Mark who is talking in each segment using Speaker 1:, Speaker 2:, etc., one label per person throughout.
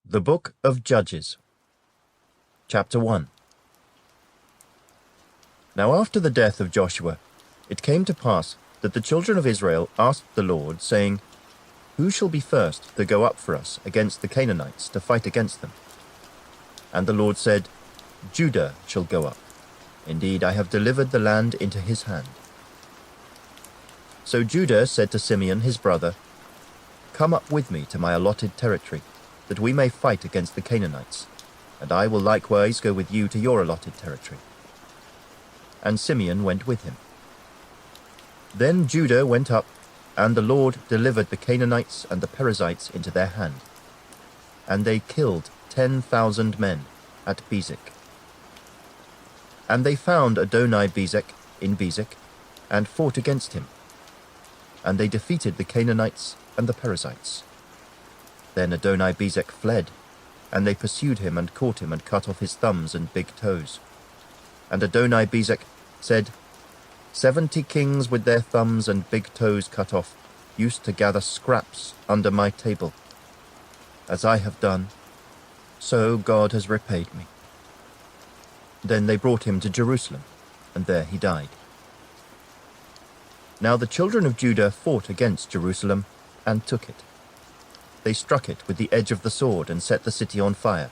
Speaker 1: The Book of Judges, Chapter 1. Now after the death of Joshua, it came to pass that the children of Israel asked the Lord, saying, Who shall be first to go up for us against the Canaanites to fight against them? And the Lord said, Judah shall go up. Indeed, I have delivered the land into his hand. So Judah said to Simeon his brother, Come up with me to my allotted territory, that we may fight against the Canaanites, and I will likewise go with you to your allotted territory. And Simeon went with him. Then Judah went up, and the Lord delivered the Canaanites and the Perizzites into their hand. And they killed 10,000 men at Bezek. And they found Adoni-Bezek in Bezek, and fought against him. And they defeated the Canaanites and the Perizzites. Then Adoni-Bezek fled, and they pursued him and caught him and cut off his thumbs and big toes. And Adoni-Bezek said, 70 kings with their thumbs and big toes cut off used to gather scraps under my table. As I have done, so God has repaid me. Then they brought him to Jerusalem, and there he died. Now the children of Judah fought against Jerusalem and took it. They struck it with the edge of the sword and set the city on fire.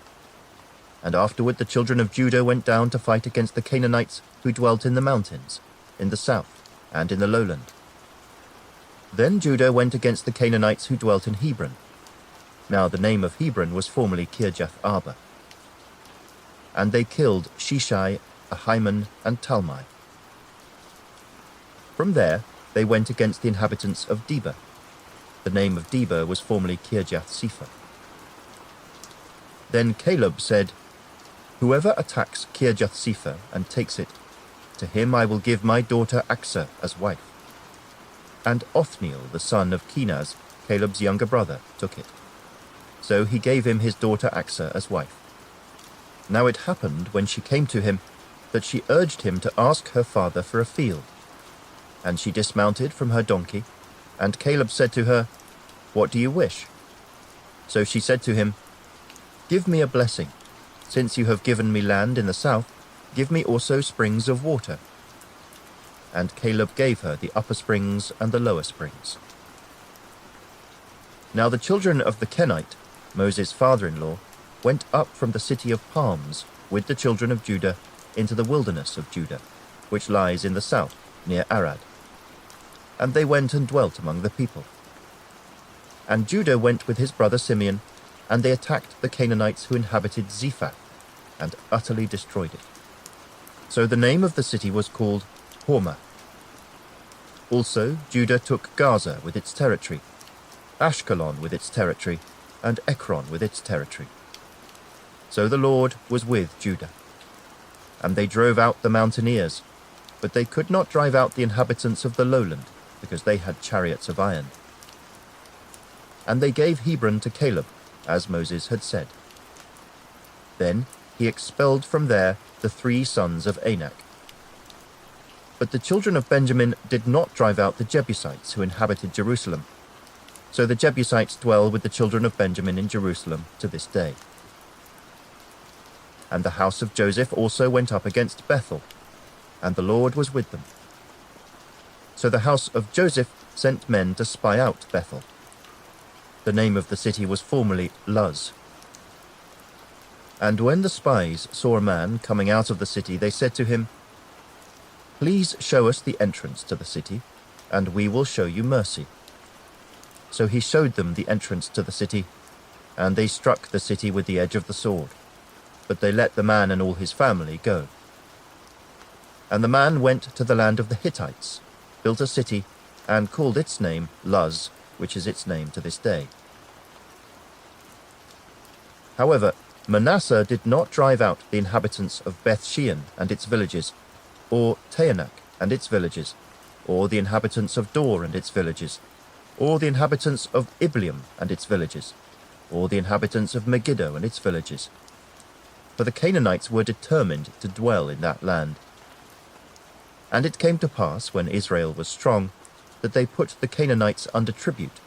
Speaker 1: And afterward the children of Judah went down to fight against the Canaanites who dwelt in the mountains, in the south, and in the lowland. Then Judah went against the Canaanites who dwelt in Hebron. Now the name of Hebron was formerly Kirjath-Arba. And they killed Sheshai, Ahiman, and Talmai. From there they went against the inhabitants of Debir. The name of Debir was formerly Kirjath-Sepher. Then Caleb said, Whoever attacks Kirjath-Sepher and takes it, to him I will give my daughter Achsah as wife. And Othniel, the son of Kenaz, Caleb's younger brother, took it. So he gave him his daughter Achsah as wife. Now it happened, when she came to him, that she urged him to ask her father for a field. And she dismounted from her donkey, and Caleb said to her, What do you wish? So she said to him, Give me a blessing. Since you have given me land in the south, give me also springs of water. And Caleb gave her the upper springs and the lower springs. Now the children of the Kenite, Moses' father-in-law, went up from the city of palms with the children of Judah into the wilderness of Judah, which lies in the south, near Arad. And they went and dwelt among the people. And Judah went with his brother Simeon, and they attacked the Canaanites who inhabited Zephath, and utterly destroyed it. So the name of the city was called Hormah. Also Judah took Gaza with its territory, Ashkelon with its territory, and Ekron with its territory. So the Lord was with Judah. And they drove out the mountaineers, but they could not drive out the inhabitants of the lowland, because they had chariots of iron. And they gave Hebron to Caleb, as Moses had said. Then he expelled from there the 3 sons of Anak. But the children of Benjamin did not drive out the Jebusites who inhabited Jerusalem. So the Jebusites dwell with the children of Benjamin in Jerusalem to this day. And the house of Joseph also went up against Bethel, and the Lord was with them. So the house of Joseph sent men to spy out Bethel. The name of the city was formerly Luz. And when the spies saw a man coming out of the city, they said to him, Please show us the entrance to the city, and we will show you mercy. So he showed them the entrance to the city, and they struck the city with the edge of the sword. But they let the man and all his family go. And the man went to the land of the Hittites, built a city, and called its name Luz, which is its name to this day. However, Manasseh did not drive out the inhabitants of Beth-shean and its villages, or Taanach and its villages, or the inhabitants of Dor and its villages, or the inhabitants of Ibleam and its villages, or the inhabitants of Megiddo and its villages. For the Canaanites were determined to dwell in that land. And it came to pass, when Israel was strong, that they put the Canaanites under tribute,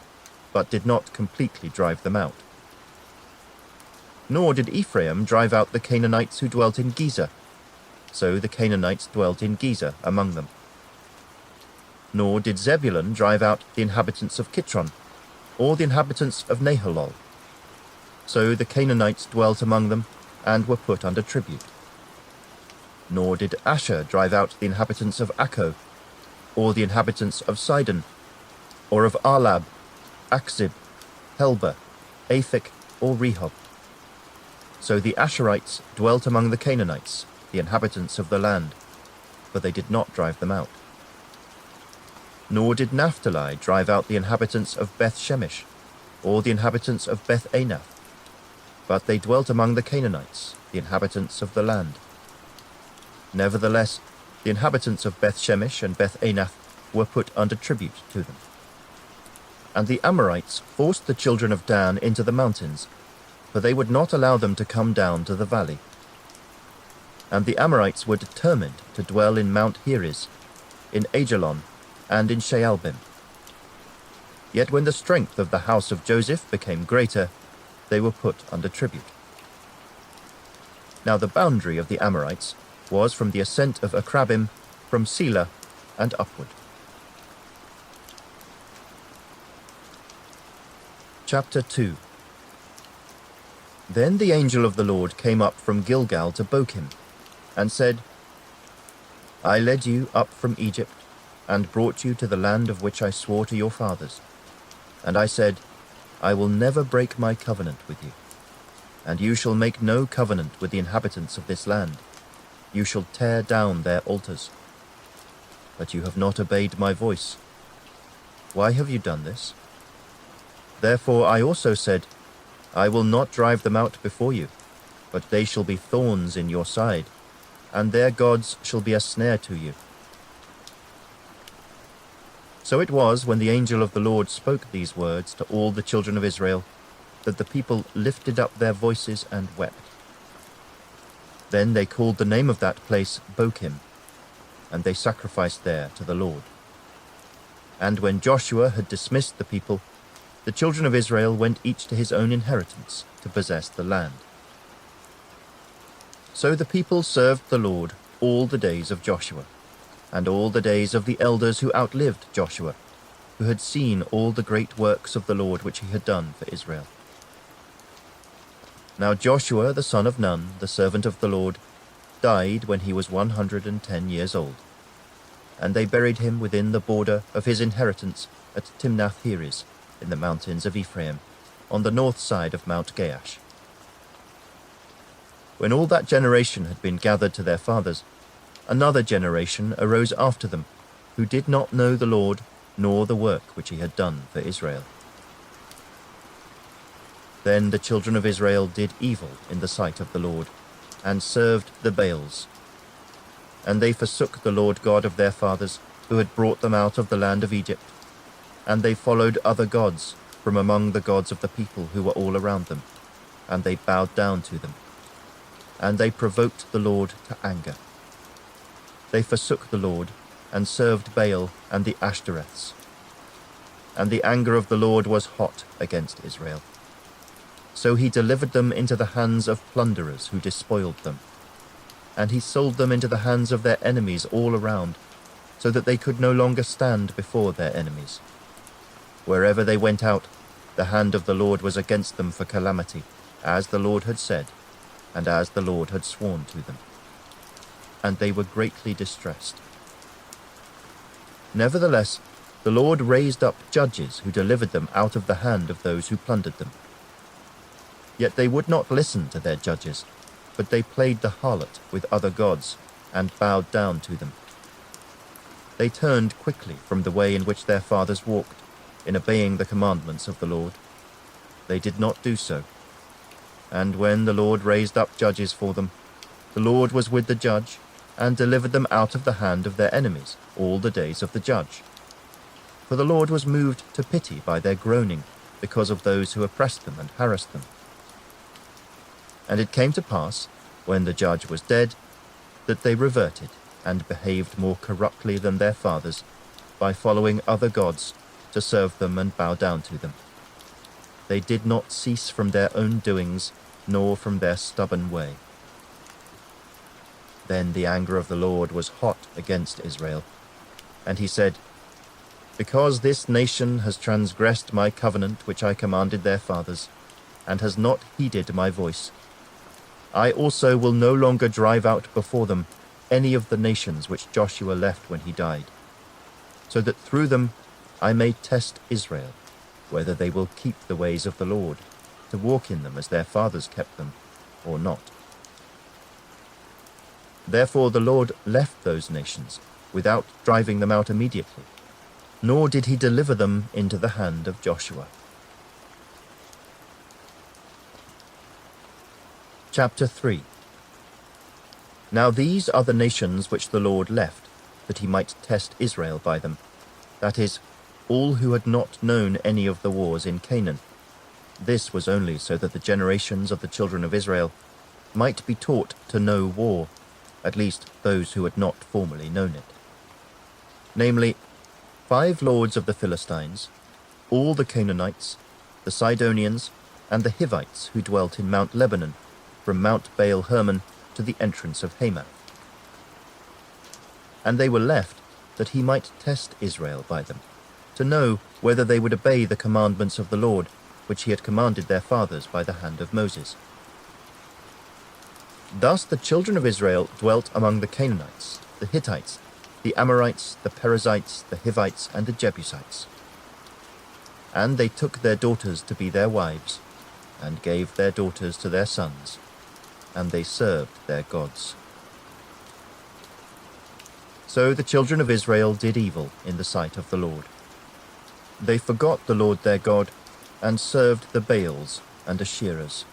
Speaker 1: but did not completely drive them out. Nor did Ephraim drive out the Canaanites who dwelt in Gezer. So the Canaanites dwelt in Gezer among them. Nor did Zebulun drive out the inhabitants of Kitron, or the inhabitants of Nahalol. So the Canaanites dwelt among them, and were put under tribute. Nor did Asher drive out the inhabitants of Akko, or the inhabitants of Sidon, or of Arlab, Akzib, Helba, Aphek, or Rehob. So the Asherites dwelt among the Canaanites, the inhabitants of the land, but they did not drive them out. Nor did Naphtali drive out the inhabitants of Beth-Shemesh, or the inhabitants of Beth-Anath, but they dwelt among the Canaanites, the inhabitants of the land. Nevertheless, the inhabitants of Beth-Shemesh and Beth-Anath were put under tribute to them. And the Amorites forced the children of Dan into the mountains, for they would not allow them to come down to the valley. And the Amorites were determined to dwell in Mount Heres, in Ajalon, and in Shaalbim. Yet when the strength of the house of Joseph became greater, they were put under tribute. Now the boundary of the Amorites was from the ascent of Akrabim, from Selah, and upward. Chapter 2. Then the angel of the Lord came up from Gilgal to Bochim, and said, I led you up from Egypt, and brought you to the land of which I swore to your fathers. And I said, I will never break my covenant with you, and you shall make no covenant with the inhabitants of this land. You shall tear down their altars. But you have not obeyed my voice. Why have you done this? Therefore I also said, I will not drive them out before you, but they shall be thorns in your side, and their gods shall be a snare to you. So it was, when the angel of the Lord spoke these words to all the children of Israel, that the people lifted up their voices and wept. Then they called the name of that place Bochim, and they sacrificed there to the Lord. And when Joshua had dismissed the people, the children of Israel went each to his own inheritance to possess the land. So the people served the Lord all the days of Joshua, and all the days of the elders who outlived Joshua, who had seen all the great works of the Lord which he had done for Israel. Now Joshua the son of Nun, the servant of the Lord, died when he was 110 years old, and they buried him within the border of his inheritance at Timnath-Heres, in the mountains of Ephraim, on the north side of Mount Gaash. When all that generation had been gathered to their fathers, another generation arose after them, who did not know the Lord, nor the work which he had done for Israel. Then the children of Israel did evil in the sight of the Lord, and served the Baals. And they forsook the Lord God of their fathers, who had brought them out of the land of Egypt, and they followed other gods from among the gods of the people who were all around them, and they bowed down to them. And they provoked the Lord to anger. They forsook the Lord, and served Baal and the Ashtoreths. And the anger of the Lord was hot against Israel. So he delivered them into the hands of plunderers who despoiled them. And he sold them into the hands of their enemies all around, so that they could no longer stand before their enemies. Wherever they went out, the hand of the Lord was against them for calamity, as the Lord had said, and as the Lord had sworn to them. And they were greatly distressed. Nevertheless, the Lord raised up judges who delivered them out of the hand of those who plundered them. Yet they would not listen to their judges, but they played the harlot with other gods, and bowed down to them. They turned quickly from the way in which their fathers walked, in obeying the commandments of the Lord. They did not do so. And when the Lord raised up judges for them, the Lord was with the judge, and delivered them out of the hand of their enemies all the days of the judge. For the Lord was moved to pity by their groaning, because of those who oppressed them and harassed them. And it came to pass, when the judge was dead, that they reverted, and behaved more corruptly than their fathers, by following other gods, to serve them and bow down to them. They did not cease from their own doings, nor from their stubborn way. Then the anger of the Lord was hot against Israel, and he said, Because this nation has transgressed my covenant which I commanded their fathers, and has not heeded my voice, I also will no longer drive out before them any of the nations which Joshua left when he died, so that through them I may test Israel, whether they will keep the ways of the Lord, to walk in them as their fathers kept them, or not. Therefore the Lord left those nations, without driving them out immediately, nor did he deliver them into the hand of Joshua. Chapter 3. Now these are the nations which the Lord left, that he might test Israel by them, that is, all who had not known any of the wars in Canaan. This was only so that the generations of the children of Israel might be taught to know war, at least those who had not formerly known it. Namely, 5 lords of the Philistines, all the Canaanites, the Sidonians, and the Hivites who dwelt in Mount Lebanon, from Mount Baal Hermon to the entrance of Hamath. And they were left that he might test Israel by them, to know whether they would obey the commandments of the Lord, which he had commanded their fathers by the hand of Moses. Thus the children of Israel dwelt among the Canaanites, the Hittites, the Amorites, the Perizzites, the Hivites, and the Jebusites. And they took their daughters to be their wives, and gave their daughters to their sons, and they served their gods. So the children of Israel did evil in the sight of the Lord. They forgot the Lord their God, and served the Baals and Asherahs.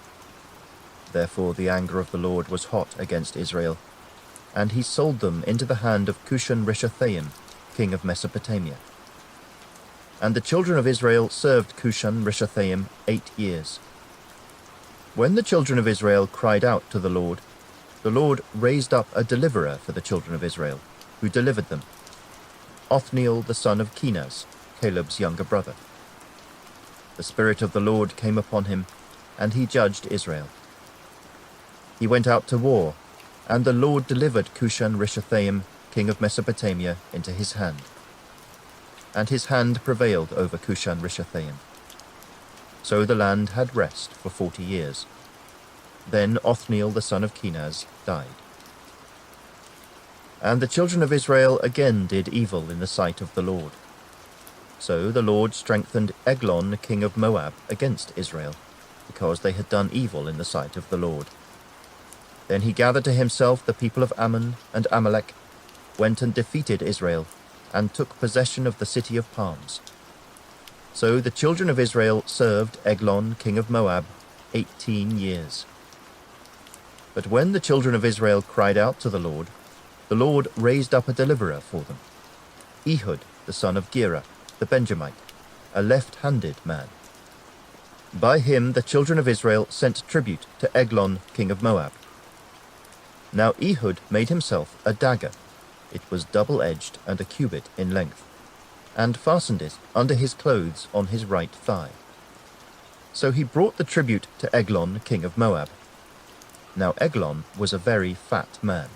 Speaker 1: Therefore the anger of the Lord was hot against Israel, and he sold them into the hand of Cushan-Rishathaim, king of Mesopotamia. And the children of Israel served Cushan-Rishathaim 8 years. When the children of Israel cried out to the Lord raised up a deliverer for the children of Israel, who delivered them, Othniel the son of Kenaz, Caleb's younger brother. The Spirit of the Lord came upon him, and he judged Israel. He went out to war, and the Lord delivered Cushan-Rishathaim, king of Mesopotamia, into his hand. And his hand prevailed over Cushan-Rishathaim. So the land had rest for 40 years. Then Othniel the son of Kenaz died. And the children of Israel again did evil in the sight of the Lord. So the Lord strengthened Eglon king of Moab against Israel, because they had done evil in the sight of the Lord. Then he gathered to himself the people of Ammon and Amalek, went and defeated Israel, and took possession of the city of palms. So the children of Israel served Eglon king of Moab 18 years. But when the children of Israel cried out to the Lord raised up a deliverer for them, Ehud the son of Gera, the Benjamite, a left-handed man. By him the children of Israel sent tribute to Eglon king of Moab. Now Ehud made himself a dagger. It was double-edged and a cubit in length, and fastened it under his clothes on his right thigh. So he brought the tribute to Eglon king of Moab. Now Eglon was a very fat man.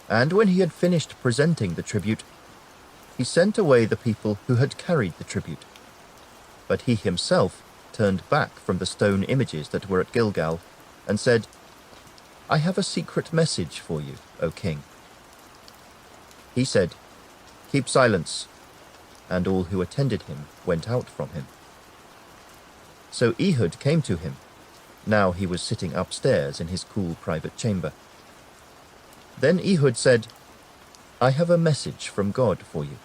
Speaker 1: And when he had finished presenting the tribute, he sent away the people who had carried the tribute. But he himself turned back from the stone images that were at Gilgal, and said, I have a secret message for you, O king. He said, Keep silence, and all who attended him went out from him. So Ehud came to him. Now he was sitting upstairs in his cool private chamber. Then Ehud said, I have a message from God for you.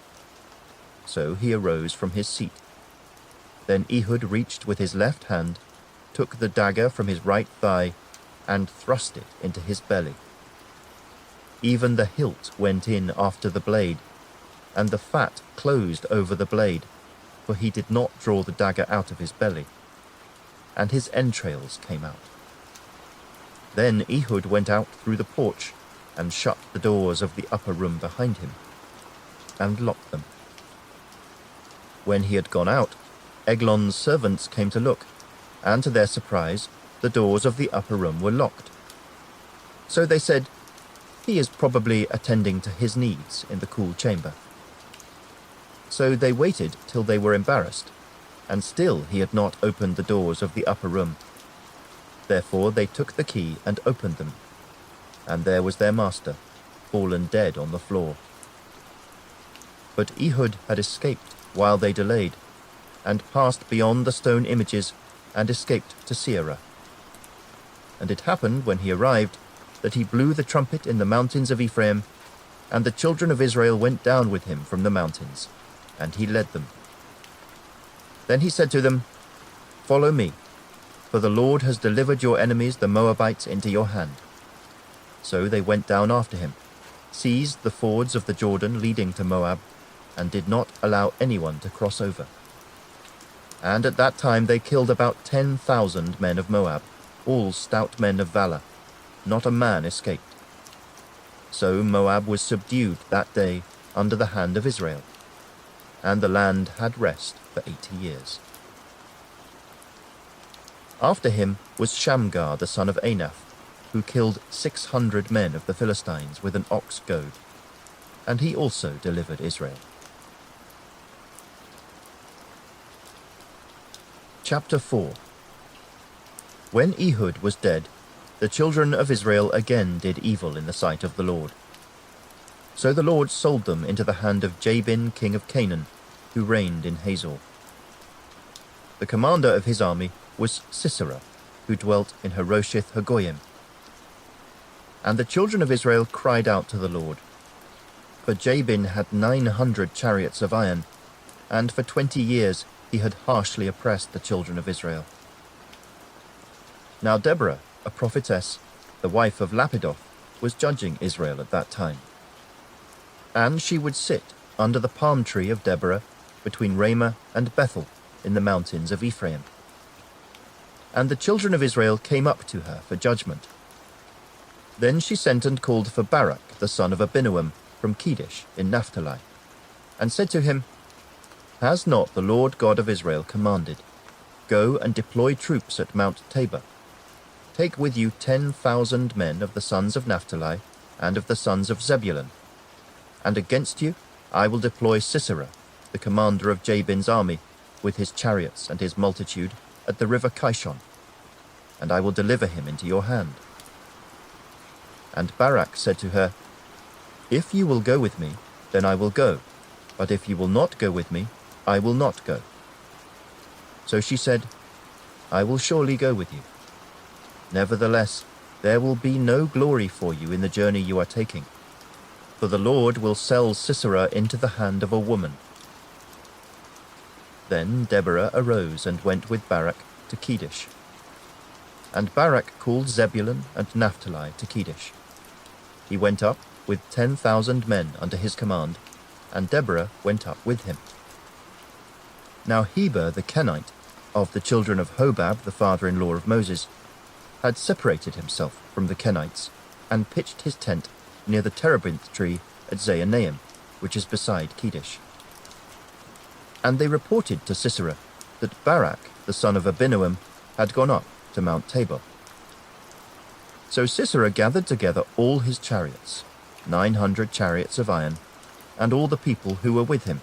Speaker 1: So he arose from his seat. Then Ehud reached with his left hand, took the dagger from his right thigh, and thrust it into his belly. Even the hilt went in after the blade, and the fat closed over the blade, for he did not draw the dagger out of his belly, and his entrails came out. Then Ehud went out through the porch, and shut the doors of the upper room behind him, and locked them. When he had gone out, Eglon's servants came to look, and to their surprise, the doors of the upper room were locked. So they said, "He is probably attending to his needs in the cool chamber." So they waited till they were embarrassed, and still he had not opened the doors of the upper room. Therefore they took the key and opened them, and there was their master, fallen dead on the floor. But Ehud had escaped while they delayed, and passed beyond the stone images and escaped to Seirah. And it happened when he arrived that he blew the trumpet in the mountains of Ephraim, and the children of Israel went down with him from the mountains, and he led them. Then he said to them, "Follow me, for the Lord has delivered your enemies the Moabites into your hand." So they went down after him, seized the fords of the Jordan leading to Moab, and did not allow anyone to cross over. And at that time they killed about 10,000 men of Moab, all stout men of valor. Not a man escaped. So Moab was subdued that day under the hand of Israel, and the land had rest for 80 years. After him was Shamgar the son of Anath, who killed 600 men of the Philistines with an ox goad, and he also delivered Israel. Chapter 4. When Ehud was dead, the children of Israel again did evil in the sight of the Lord. So the Lord sold them into the hand of Jabin king of Canaan, who reigned in Hazor. The commander of his army was Sisera, who dwelt in Harosheth Hagoyim. And the children of Israel cried out to the Lord. For Jabin had 900 chariots of iron, and for 20 years he had harshly oppressed the children of Israel. Now Deborah, a prophetess, the wife of Lapidoth, was judging Israel at that time. And she would sit under the palm tree of Deborah between Ramah and Bethel in the mountains of Ephraim. And the children of Israel came up to her for judgment. Then she sent and called for Barak the son of Abinoam from Kedesh in Naphtali, and said to him, "Has not the Lord God of Israel commanded, Go and deploy troops at Mount Tabor? Take with you 10,000 men of the sons of Naphtali and of the sons of Zebulun. And against you I will deploy Sisera, the commander of Jabin's army, with his chariots and his multitude, at the river Kishon, and I will deliver him into your hand." And Barak said to her, "If you will go with me, then I will go, but if you will not go with me, I will not go." So she said, "I will surely go with you. Nevertheless, there will be no glory for you in the journey you are taking, for the Lord will sell Sisera into the hand of a woman." Then Deborah arose and went with Barak to Kedesh. And Barak called Zebulun and Naphtali to Kedesh. He went up with 10,000 men under his command, and Deborah went up with him. Now Heber the Kenite, of the children of Hobab the father-in-law of Moses, had separated himself from the Kenites, and pitched his tent near the terebinth tree at Zaanaim, which is beside Kedesh. And they reported to Sisera that Barak the son of Abinoam had gone up to Mount Tabor. So Sisera gathered together all his chariots, 900 chariots of iron, and all the people who were with him,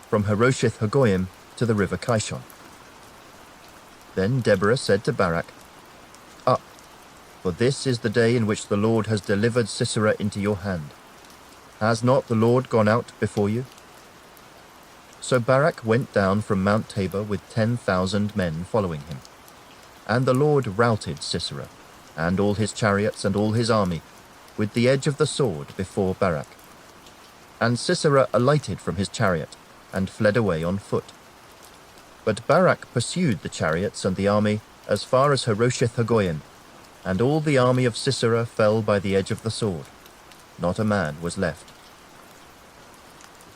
Speaker 1: from Harosheth Hagoyim to the river Kishon. Then Deborah said to Barak, "Up, for this is the day in which the Lord has delivered Sisera into your hand. Has not the Lord gone out before you?" So Barak went down from Mount Tabor with 10,000 men following him. And the Lord routed Sisera, and all his chariots and all his army, with the edge of the sword before Barak. And Sisera alighted from his chariot, and fled away on foot. But Barak pursued the chariots and the army as far as Harosheth Hagoyim, and all the army of Sisera fell by the edge of the sword. Not a man was left.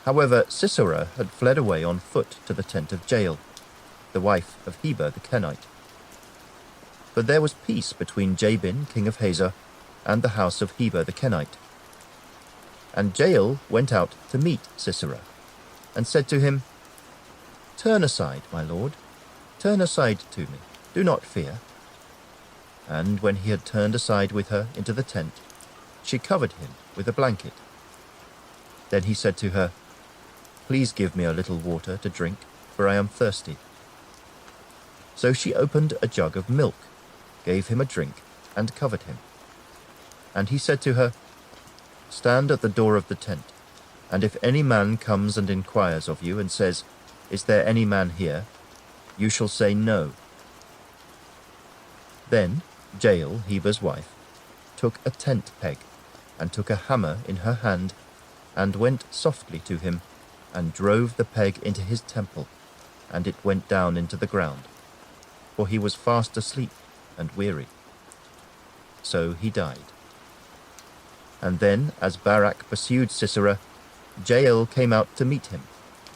Speaker 1: However, Sisera had fled away on foot to the tent of Jael, the wife of Heber the Kenite. But there was peace between Jabin king of Hazor and the house of Heber the Kenite. And Jael went out to meet Sisera, and said to him, "Turn aside, my lord, turn aside to me, do not fear." And when he had turned aside with her into the tent, she covered him with a blanket. Then he said to her, "Please give me a little water to drink, for I am thirsty." So she opened a jug of milk, gave him a drink, and covered him. And he said to her, "Stand at the door of the tent, and if any man comes and inquires of you and says, 'Is there any man here?' you shall say no." Then Jael, Heber's wife, took a tent peg, and took a hammer in her hand, and went softly to him, and drove the peg into his temple, and it went down into the ground, for he was fast asleep and weary. So he died. And then, as Barak pursued Sisera, Jael came out to meet him,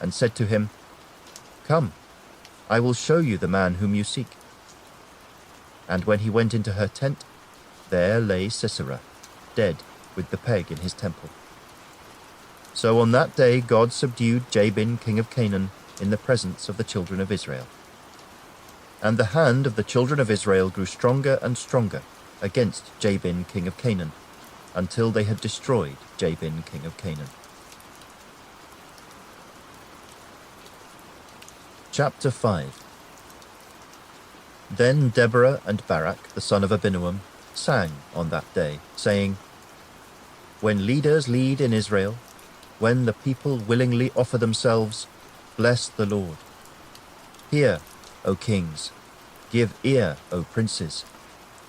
Speaker 1: and said to him, "Come, I will show you the man whom you seek." And when he went into her tent, there lay Sisera, dead with the peg in his temple. So on that day God subdued Jabin king of Canaan in the presence of the children of Israel. And the hand of the children of Israel grew stronger and stronger against Jabin king of Canaan, until they had destroyed Jabin king of Canaan. Chapter 5. Then Deborah and Barak, the son of Abinoam, sang on that day, saying, "When leaders lead in Israel, when the people willingly offer themselves, bless the Lord. Hear, O kings, give ear, O princes.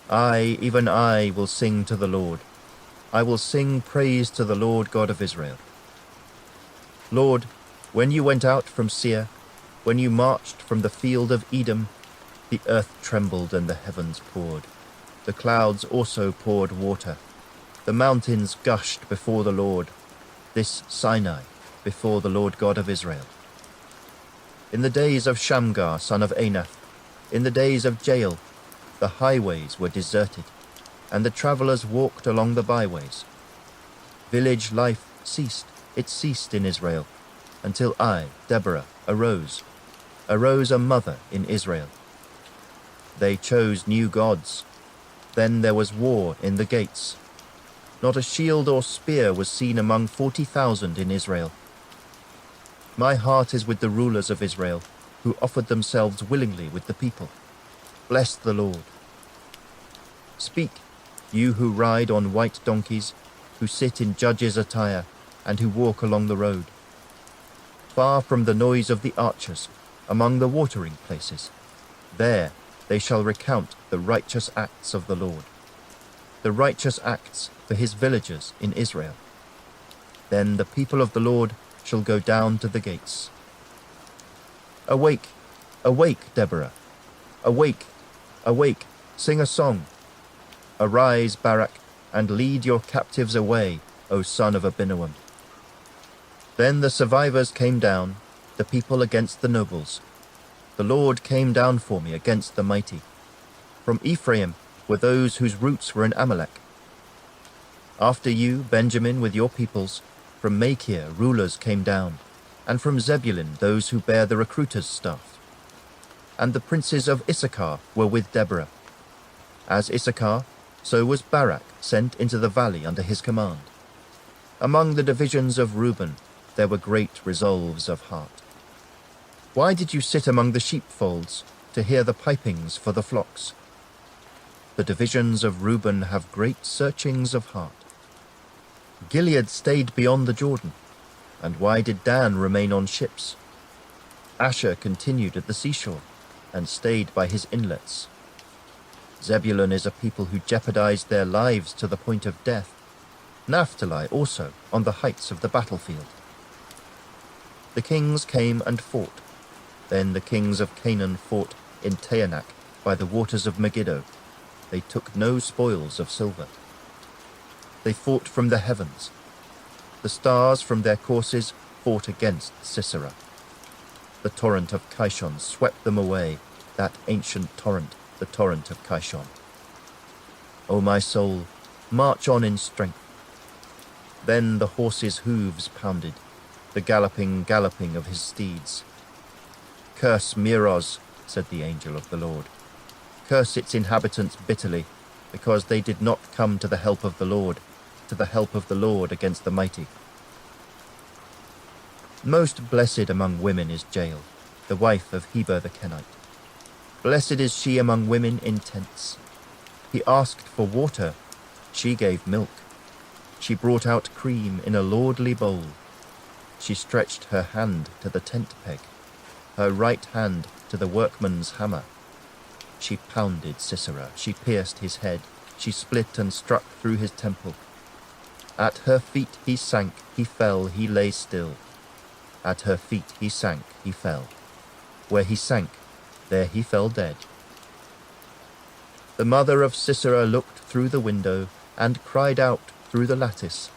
Speaker 1: I, even I, will sing to the Lord. I will sing praise to the Lord God of Israel. Lord, when you went out from Seir, when you marched from the field of Edom, the earth trembled and the heavens poured. The clouds also poured water. The mountains gushed before the Lord, this Sinai before the Lord God of Israel. In the days of Shamgar, son of Anath, in the days of Jael, the highways were deserted, and the travelers walked along the byways. Village life ceased, it ceased in Israel, until I, Deborah, arose a mother in Israel. They chose new gods. Then there was war in the gates. Not a shield or spear was seen among 40,000 in Israel. My heart is with the rulers of Israel, who offered themselves willingly with the people. Bless the Lord. Speak, you who ride on white donkeys, who sit in judges' attire, and who walk along the road. Far from the noise of the archers, among the watering places, there they shall recount the righteous acts of the Lord, the righteous acts for his villagers in Israel. Then the people of the Lord shall go down to the gates. Awake, awake, Deborah. Awake, awake, sing a song. Arise, Barak, and lead your captives away, O son of Abinoam. Then the survivors came down, the people against the nobles. The Lord came down for me against the mighty. From Ephraim were those whose roots were in Amalek. After you, Benjamin, with your peoples, from Machir rulers came down, and from Zebulun those who bear the recruiter's staff. And the princes of Issachar were with Deborah. As Issachar, so was Barak sent into the valley under his command. Among the divisions of Reuben there were great resolves of heart. Why did you sit among the sheepfolds to hear the pipings for the flocks? The divisions of Reuben have great searchings of heart. Gilead stayed beyond the Jordan, and why did Dan remain on ships? Asher continued at the seashore, and stayed by his inlets. Zebulun is a people who jeopardized their lives to the point of death. Naphtali also on the heights of the battlefield. The kings came and fought. Then the kings of Canaan fought in Taanach by the waters of Megiddo. They took no spoils of silver. They fought from the heavens. The stars from their courses fought against Sisera. The torrent of Kishon swept them away, that ancient torrent, the torrent of Kishon. O my soul, march on in strength. Then the horse's hooves pounded, the galloping of his steeds. Curse Meroz, said the angel of the Lord. curse its inhabitants bitterly, because they did not come to the help of the Lord, against the mighty. Most blessed among women is Jael, the wife of Heber the Kenite. Blessed is she among women in tents. He asked for water, she gave milk. She brought out cream in a lordly bowl. She stretched her hand to the tent peg, her right hand to the workman's hammer. She pounded Sisera, she pierced his head, she split and struck through his temple. At her feet he sank, he fell, he lay still. At her feet he sank, he fell. Where he sank, there he fell dead. The mother of Sisera looked through the window and cried out through the lattice,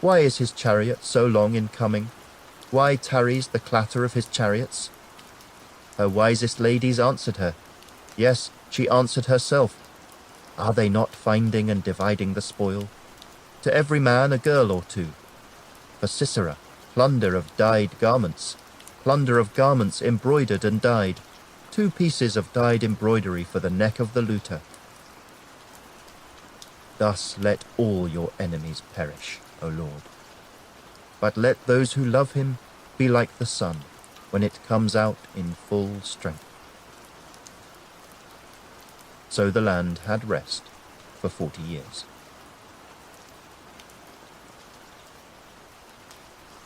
Speaker 1: "Why is his chariot so long in coming? Why tarries the clatter of his chariots?" Her wisest ladies answered her. Yes, she answered herself. Are they not finding and dividing the spoil? To every man a girl or two. For Sisera, plunder of dyed garments, plunder of garments embroidered and dyed, 2 pieces of dyed embroidery for the neck of the looter. Thus let all your enemies perish, O Lord. But let those who love him be like the sun, when it comes out in full strength. So the land had rest for 40 years.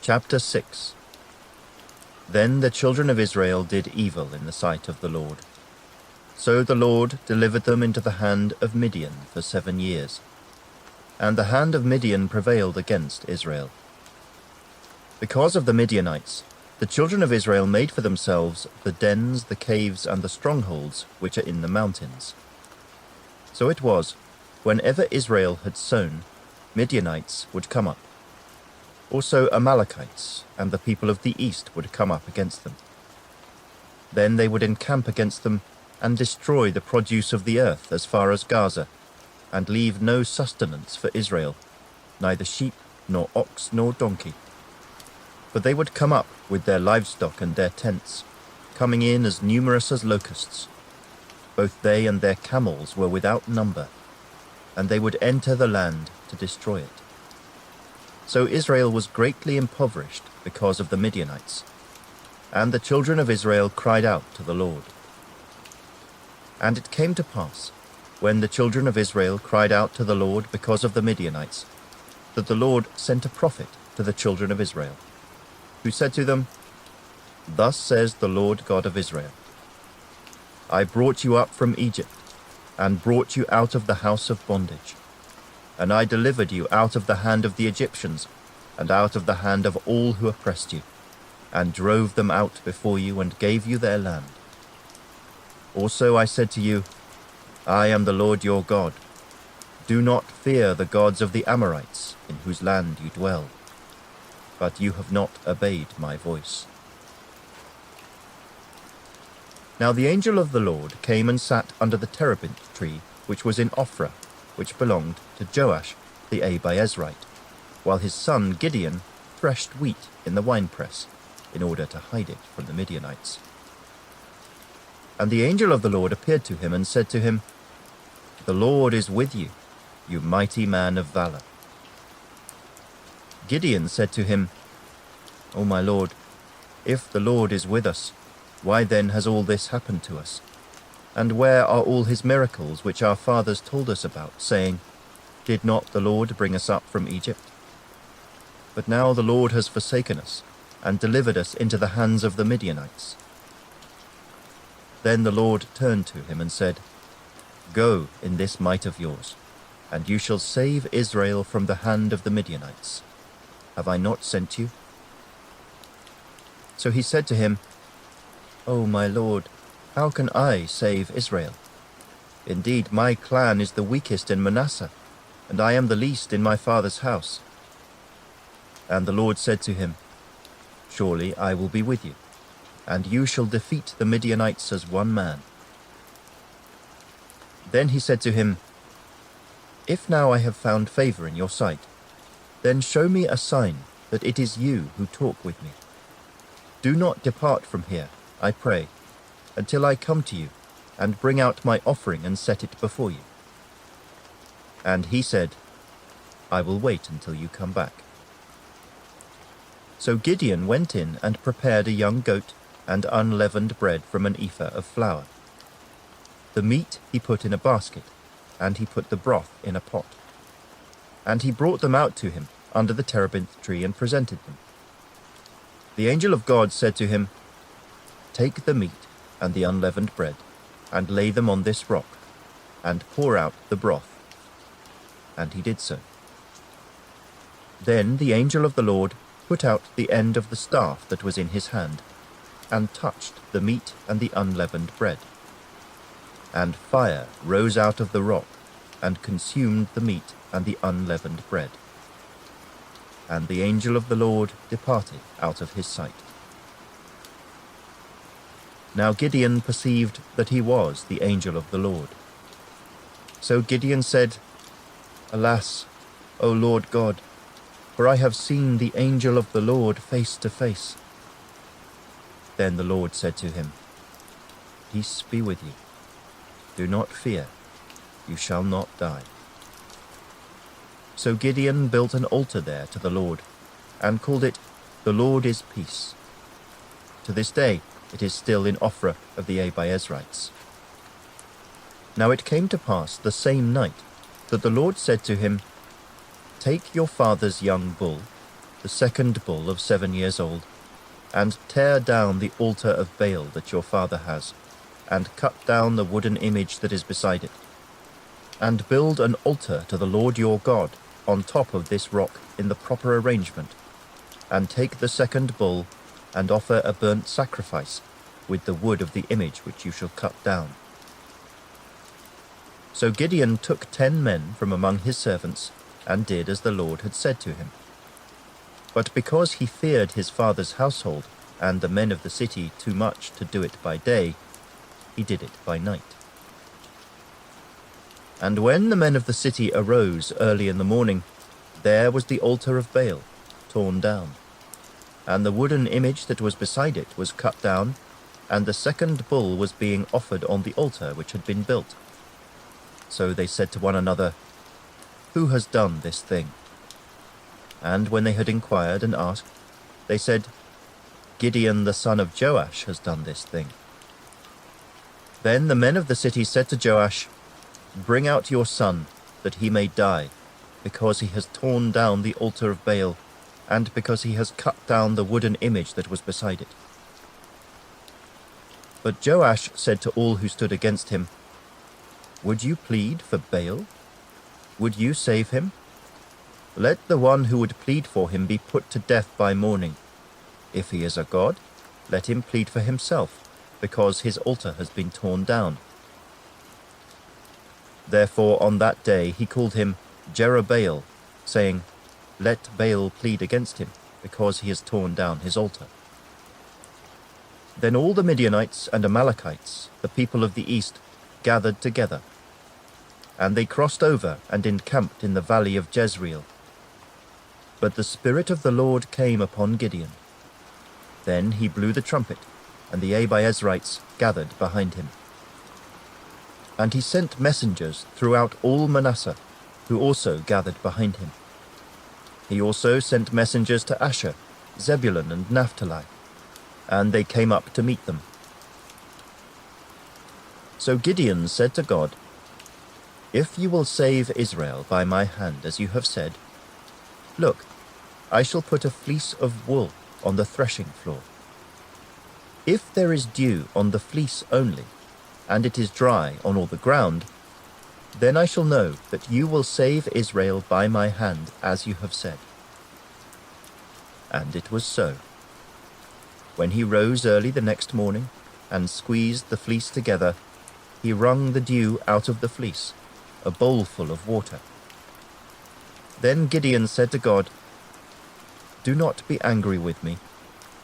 Speaker 1: Chapter 6. Then the children of Israel did evil in the sight of the Lord. So the Lord delivered them into the hand of Midian for 7 years. And the hand of Midian prevailed against Israel. Because of the Midianites, the children of Israel made for themselves the dens, the caves, and the strongholds which are in the mountains. So it was, whenever Israel had sown, Midianites would come up. Also Amalekites and the people of the east would come up against them. Then they would encamp against them and destroy the produce of the earth as far as Gaza, and leave no sustenance for Israel, neither sheep, nor ox, nor donkey. For they would come up with their livestock and their tents, coming in as numerous as locusts. Both they and their camels were without number, and they would enter the land to destroy it. So Israel was greatly impoverished because of the Midianites, and the children of Israel cried out to the Lord. And it came to pass, when the children of Israel cried out to the Lord because of the Midianites, that the Lord sent a prophet to the children of Israel, who said to them, Thus says the Lord God of Israel, I brought you up from Egypt, and brought you out of the house of bondage. And I delivered you out of the hand of the Egyptians, and out of the hand of all who oppressed you, and drove them out before you, and gave you their land. Also I said to you, I am the Lord your God. Do not fear the gods of the Amorites, in whose land you dwell. But you have not obeyed my voice. Now the angel of the Lord came and sat under the terebinth tree, which was in Ophrah, which belonged to Joash the Abiezrite, while his son Gideon threshed wheat in the winepress, in order to hide it from the Midianites. And the angel of the Lord appeared to him and said to him, The Lord is with you, you mighty man of valor. Gideon said to him, O my Lord, if the Lord is with us, why then has all this happened to us? And where are all his miracles which our fathers told us about, saying, Did not the Lord bring us up from Egypt? But now the Lord has forsaken us, and delivered us into the hands of the Midianites. Then the Lord turned to him and said, Go in this might of yours, and you shall save Israel from the hand of the Midianites. Have I not sent you? So he said to him, O my Lord, how can I save Israel? Indeed, my clan is the weakest in Manasseh, and I am the least in my father's house. And the Lord said to him, Surely I will be with you, and you shall defeat the Midianites as one man. Then he said to him, If now I have found favor in your sight, then show me a sign that it is you who talk with me. Do not depart from here, I pray, until I come to you, and bring out my offering and set it before you." And he said, "I will wait until you come back." So Gideon went in and prepared a young goat and unleavened bread from an ephah of flour. The meat he put in a basket, and he put the broth in a pot. And he brought them out to him under the terebinth tree and presented them. The angel of God said to him, "Take the meat and the unleavened bread, and lay them on this rock, and pour out the broth." And he did so. Then the angel of the Lord put out the end of the staff that was in his hand, and touched the meat and the unleavened bread. And fire rose out of the rock, and consumed the meat and the unleavened bread. And the angel of the Lord departed out of his sight. Now Gideon perceived that he was the angel of the Lord. So Gideon said, "Alas, O Lord God, for I have seen the angel of the Lord face to face." Then the Lord said to him, "Peace be with you. Do not fear, you shall not die." So Gideon built an altar there to the Lord, and called it, "The Lord is Peace." To this day it is still in Ophrah of the Abiezrites. Now it came to pass the same night that the Lord said to him, "Take your father's young bull, the second bull of 7 years old, and tear down the altar of Baal that your father has, and cut down the wooden image that is beside it, and build an altar to the Lord your God on top of this rock in the proper arrangement, and take the second bull and offer a burnt sacrifice with the wood of the image which you shall cut down." So Gideon took 10 men from among his servants, and did as the Lord had said to him. But because he feared his father's household and the men of the city too much to do it by day, he did it by night. And when the men of the city arose early in the morning, there was the altar of Baal torn down, and the wooden image that was beside it was cut down, and the second bull was being offered on the altar which had been built. So they said to one another, "Who has done this thing?" And when they had inquired and asked, they said, "Gideon the son of Joash has done this thing." Then the men of the city said to Joash, "Bring out your son, that he may die, because he has torn down the altar of Baal, and because he has cut down the wooden image that was beside it." But Joash said to all who stood against him, "Would you plead for Baal? Would you save him? Let the one who would plead for him be put to death by morning. If he is a god, let him plead for himself, because his altar has been torn down." Therefore on that day he called him Jerubbaal, saying, "Let Baal plead against him, because he has torn down his altar." Then all the Midianites and Amalekites, the people of the east, gathered together, and they crossed over and encamped in the valley of Jezreel. But the Spirit of the Lord came upon Gideon. Then he blew the trumpet, and the Abiezrites gathered behind him. And he sent messengers throughout all Manasseh, who also gathered behind him. He also sent messengers to Asher, Zebulun, and Naphtali, and they came up to meet them. So Gideon said to God, "If you will save Israel by my hand, as you have said, look, I shall put a fleece of wool on the threshing floor. If there is dew on the fleece only, and it is dry on all the ground, then I shall know that you will save Israel by my hand, as you have said." And it was so. When he rose early the next morning and squeezed the fleece together, he wrung the dew out of the fleece, a bowlful of water. Then Gideon said to God, "Do not be angry with me,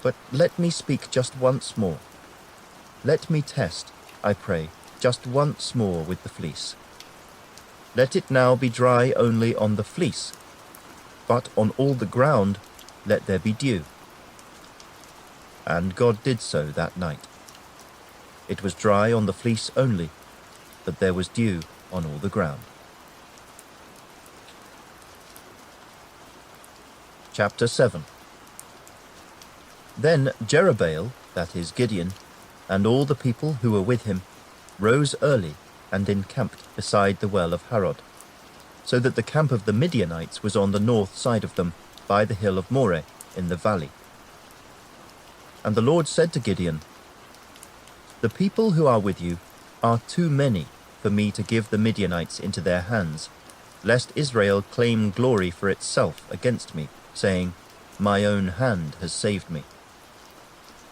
Speaker 1: but let me speak just once more. Let me test, I pray, just once more with the fleece. Let it now be dry only on the fleece, but on all the ground let there be dew." And God did so that night. It was dry on the fleece only, but there was dew on all the ground. Chapter 7. Then Jerubbaal, that is Gideon, and all the people who were with him, rose early and encamped beside the well of Harod, so that the camp of the Midianites was on the north side of them, by the hill of Moreh in the valley. And the Lord said to Gideon, "The people who are with you are too many for me to give the Midianites into their hands, lest Israel claim glory for itself against me, saying, 'My own hand has saved me.'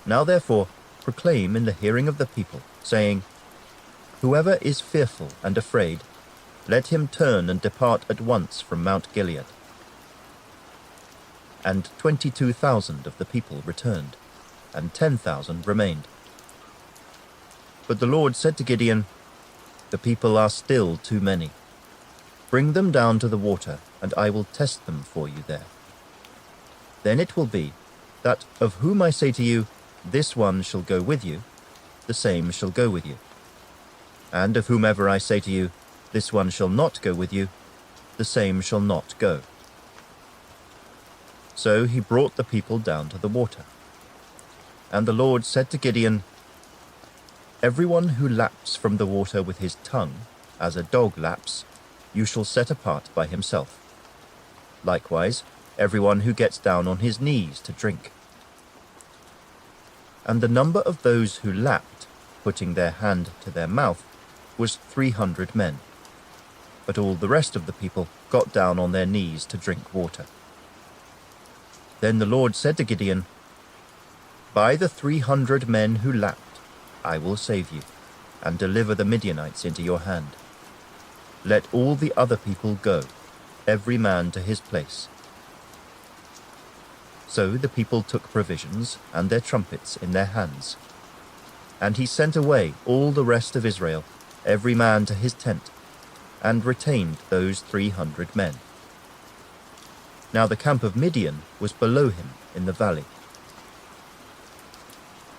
Speaker 1: Now therefore proclaim in the hearing of the people, saying, 'Whoever is fearful and afraid, let him turn and depart at once from Mount Gilead.' And 22,000 of the people returned, and 10,000 remained. But the Lord said to Gideon, 'The people are still too many. Bring them down to the water, and I will test them for you there. Then it will be that of whom I say to you, this one shall go with you, the same shall go with you. And of whomever I say to you, this one shall not go with you, the same shall not go.' So he brought the people down to the water. And the Lord said to Gideon, 'Everyone who laps from the water with his tongue, as a dog laps, you shall set apart by himself. Likewise, everyone who gets down on his knees to drink.' And the number of those who lapped, putting their hand to their mouth, was 300 men. But all the rest of the people got down on their knees to drink water. Then the Lord said to Gideon, 'By the 300 men who lapped, I will save you, and deliver the Midianites into your hand. Let all the other people go, every man to his place.' So the people took provisions and their trumpets in their hands. And he sent away all the rest of Israel, every man to his tent, and retained those 300 men. Now the camp of Midian was below him in the valley.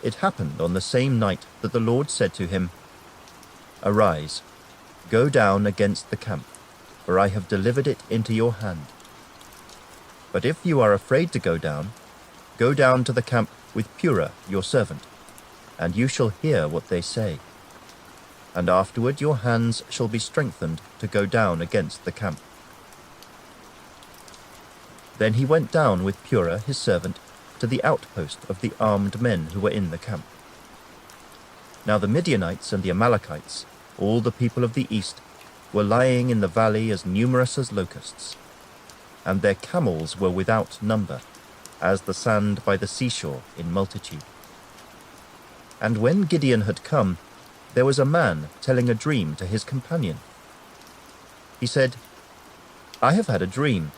Speaker 1: It happened on the same night that the Lord said to him, 'Arise, go down against the camp, for I have delivered it into your hand. But if you are afraid to go down to the camp with Purah your servant, and you shall hear what they say. And afterward your hands shall be strengthened to go down against the camp.' Then he went down with Purah his servant to the outpost of the armed men who were in the camp. Now the Midianites and the Amalekites, all the people of the east, were lying in the valley as numerous as locusts, and their camels were without number, as the sand by the seashore in multitude. And when Gideon had come, there was a man telling a dream to his companion. He said, 'I have had a dream.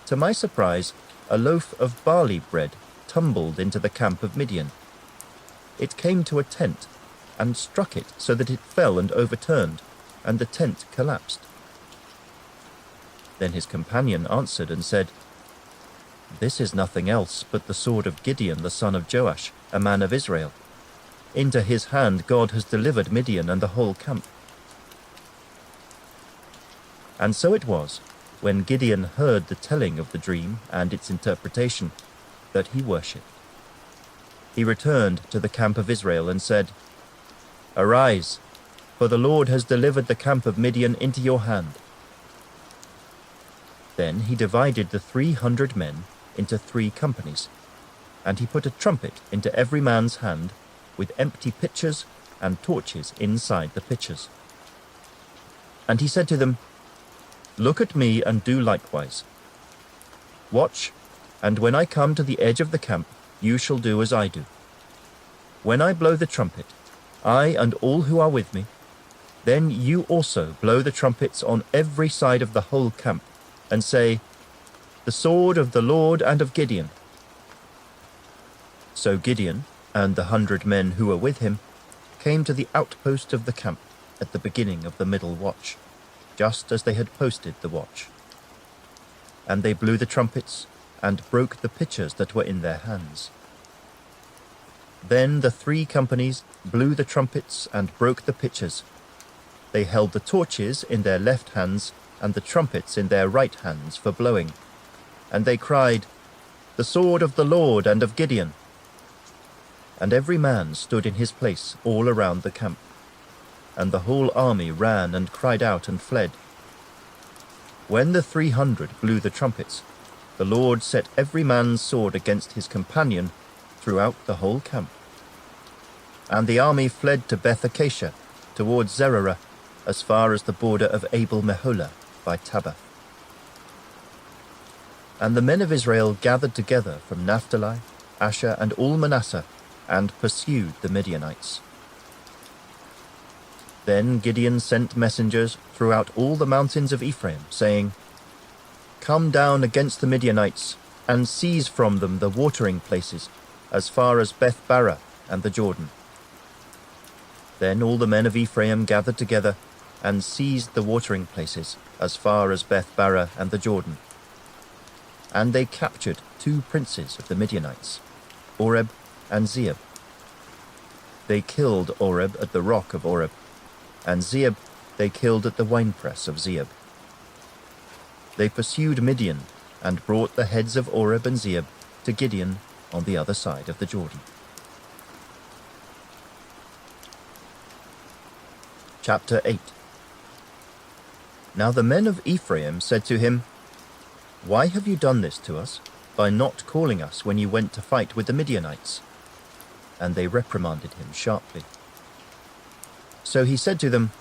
Speaker 1: To my surprise, a loaf of barley bread tumbled into the camp of Midian. It came to a tent and struck it so that it fell and overturned, and the tent collapsed.' Then his companion answered and said, 'This is nothing else but the sword of Gideon the son of Joash, a man of Israel. Into his hand God has delivered Midian and the whole camp.' And so it was, when Gideon heard the telling of the dream and its interpretation, that he worshipped. He returned to the camp of Israel and said, 'Arise, for the Lord has delivered the camp of Midian into your hand.' Then he divided the 300 men into 3 companies, and he put a trumpet into every man's hand, with empty pitchers and torches inside the pitchers. And he said to them, 'Look at me and do likewise. Watch, and when I come to the edge of the camp, you shall do as I do. When I blow the trumpet, I and all who are with me, then you also blow the trumpets on every side of the whole camp, and say, "The sword of the Lord and of Gideon." So Gideon and the 100 men who were with him came to the outpost of the camp at the beginning of the middle watch, just as they had posted the watch. And they blew the trumpets and broke the pitchers that were in their hands. Then the 3 companies blew the trumpets and broke the pitchers. They held the torches in their left hands and the trumpets in their right hands for blowing. And they cried, "The sword of the Lord and of Gideon." And every man stood in his place all around the camp. And the whole army ran and cried out and fled. When the 300 blew the trumpets, the Lord set every man's sword against his companion throughout the whole camp. And the army fled to Beth Acacia, towards Zererah, as far as the border of Abel-Meholah by Tabbath. And the men of Israel gathered together from Naphtali, Asher, and all Manasseh, and pursued the Midianites. Then Gideon sent messengers throughout all the mountains of Ephraim, saying, "Come down against the Midianites, and seize from them the watering places, as far as Beth-barah and the Jordan." Then all the men of Ephraim gathered together, and seized the watering places, as far as Beth-barah and the Jordan. And they captured 2 princes of the Midianites, Oreb and Zeeb. They killed Oreb at the rock of Oreb, and Zeeb they killed at the winepress of Zeeb. They pursued Midian, and brought the heads of Oreb and Zeeb to Gideon on the other side of the Jordan. Chapter 8. Now the men of Ephraim said to him, "Why have you done this to us, by not calling us when you went to fight with the Midianites?" And they reprimanded him sharply. So he said to them,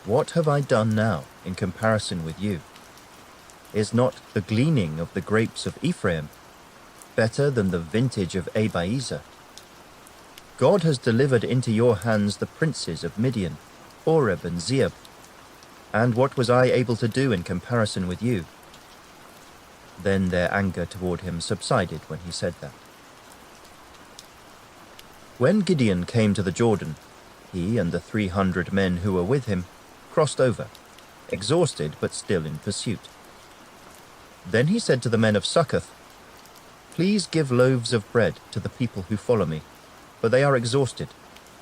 Speaker 1: "What have I done now in comparison with you? Is not the gleaning of the grapes of Ephraim better than the vintage of Abiezer? God has delivered into your hands the princes of Midian, Oreb and Zeeb, and what was I able to do in comparison with you?" Then their anger toward him subsided when he said that. When Gideon came to the Jordan, he and the 300 men who were with him crossed over, exhausted but still in pursuit. Then he said to the men of Succoth, "Please give loaves of bread to the people who follow me, for they are exhausted,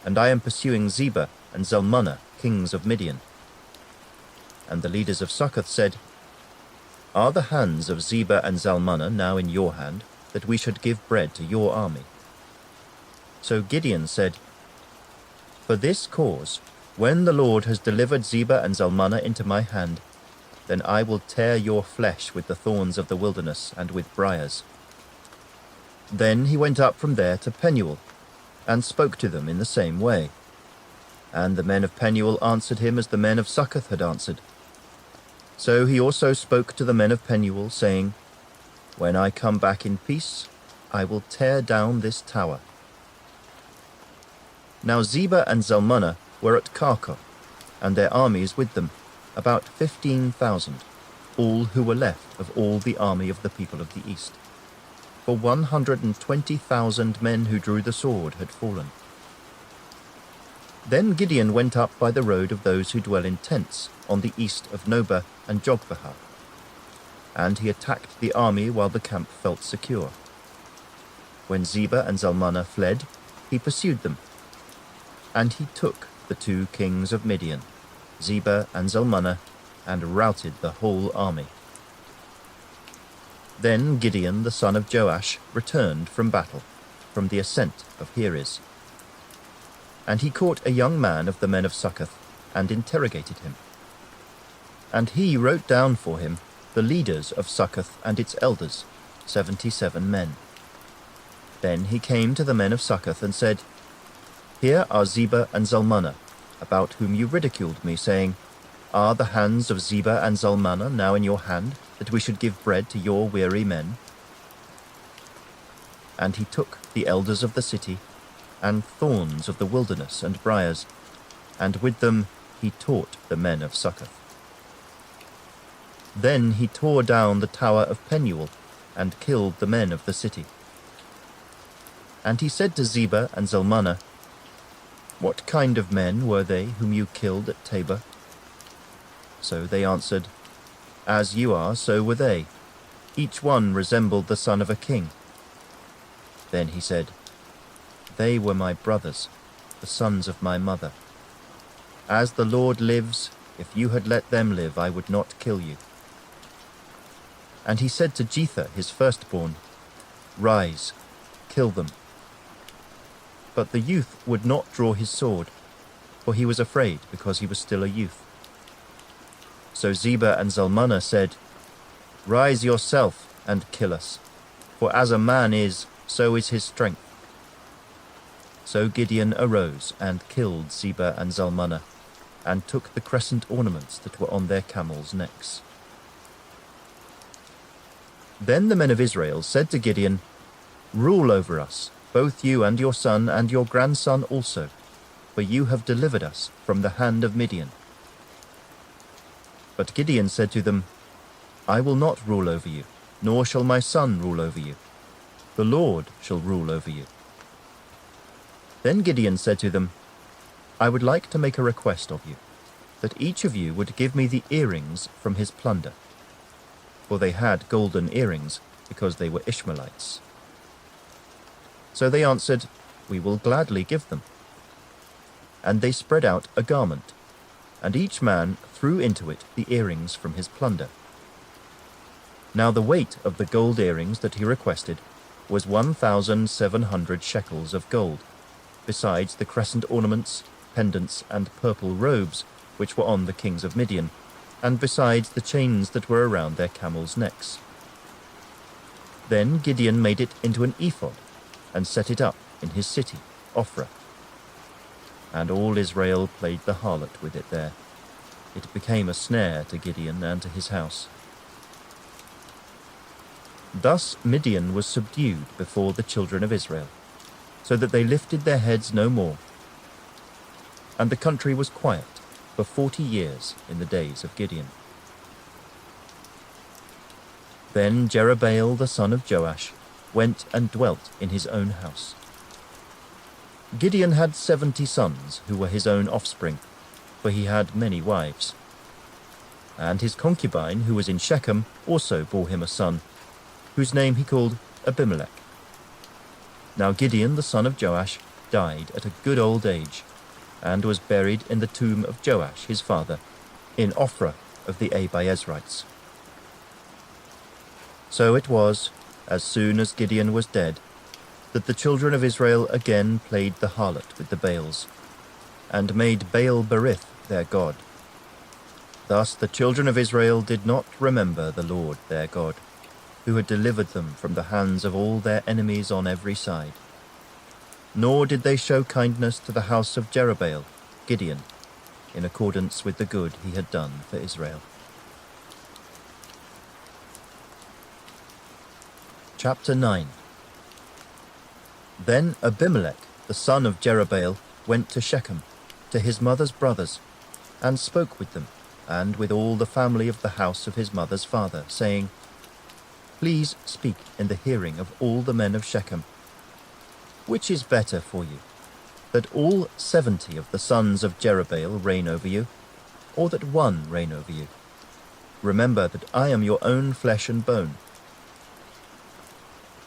Speaker 1: and I am pursuing Zebah and Zalmunna, kings of Midian." And the leaders of Succoth said, "Are the hands of Zebah and Zalmunna now in your hand, that we should give bread to your army?" So Gideon said, "For this cause, when the Lord has delivered Zebah and Zalmunna into my hand, then I will tear your flesh with the thorns of the wilderness and with briars." Then he went up from there to Penuel, and spoke to them in the same way. And the men of Penuel answered him as the men of Succoth had answered. So he also spoke to the men of Penuel, saying, "When I come back in peace, I will tear down this tower." Now Zebah and Zalmunna were at Karkor, and their armies with them, about 15,000, all who were left of all the army of the people of the east. For 120,000 men who drew the sword had fallen. Then Gideon went up by the road of those who dwell in tents on the east of Nobah and Jogbehah, and he attacked the army while the camp felt secure. When Zebah and Zalmunna fled, he pursued them, and he took the 2 kings of Midian, Zebah and Zalmunna, and routed the whole army. Then Gideon the son of Joash returned from battle, from the ascent of Heres. And he caught a young man of the men of Succoth, and interrogated him. And he wrote down for him the leaders of Succoth and its elders, 77 men. Then he came to the men of Succoth and said, "Here are Zebah and Zalmunna, about whom you ridiculed me, saying, 'Are the hands of Zebah and Zalmunna now in your hand, that we should give bread to your weary men?' And he took the elders of the city, and thorns of the wilderness and briars, and with them he taught the men of Succoth. Then he tore down the tower of Penuel, and killed the men of the city. And he said to Zebah and Zalmunna, 'What kind of men were they whom you killed at Tabor?' So they answered, 'As you are, so were they. Each one resembled the son of a king.' Then he said, They were my brothers, the sons of my mother. As the Lord lives, if you had let them live, I would not kill you." And he said to Jether, his firstborn, "Rise, kill them." But the youth would not draw his sword, for he was afraid because he was still a youth. So Zebah and Zalmunna said, "Rise yourself and kill us, for as a man is, so is his strength." So Gideon arose and killed Zebah and Zalmunna, and took the crescent ornaments that were on their camels' necks. Then the men of Israel said to Gideon, "Rule over us, both you and your son and your grandson also, for you have delivered us from the hand of Midian." But Gideon said to them, "I will not rule over you, nor shall my son rule over you. The Lord shall rule over you." Then Gideon said to them, "I would like to make a request of you, that each of you would give me the earrings from his plunder." For they had golden earrings, because they were Ishmaelites. So they answered, "We will gladly give them." And they spread out a garment, and each man threw into it the earrings from his plunder. Now the weight of the gold earrings that he requested was 1,700 shekels of gold, besides the crescent ornaments, pendants, and purple robes which were on the kings of Midian, and besides the chains that were around their camels' necks. Then Gideon made it into an ephod, and set it up in his city, Ophrah. And all Israel played the harlot with it there. It became a snare to Gideon and to his house. Thus Midian was subdued before the children of Israel, so that they lifted their heads no more. And the country was quiet for 40 years in the days of Gideon. Then Jerubbaal the son of Joash went and dwelt in his own house. Gideon had 70 sons who were his own offspring, for he had many wives. And his concubine, who was in Shechem, also bore him a son, whose name he called Abimelech. Now Gideon the son of Joash died at a good old age, and was buried in the tomb of Joash his father, in Ophrah of the Abiezrites. So it was, as soon as Gideon was dead, that the children of Israel again played the harlot with the Baals, and made Baal-berith their god. Thus the children of Israel did not remember the Lord their God, who had delivered them from the hands of all their enemies on every side. Nor did they show kindness to the house of Jerubbaal, Gideon, in accordance with the good he had done for Israel. Chapter 9. Then Abimelech, the son of Jerubbaal, went to Shechem, to his mother's brothers, and spoke with them, and with all the family of the house of his mother's father, saying, "Please speak in the hearing of all the men of Shechem. Which is better for you, that all 70 of the sons of Jerubbaal reign over you, or that one reign over you? Remember that I am your own flesh and bone."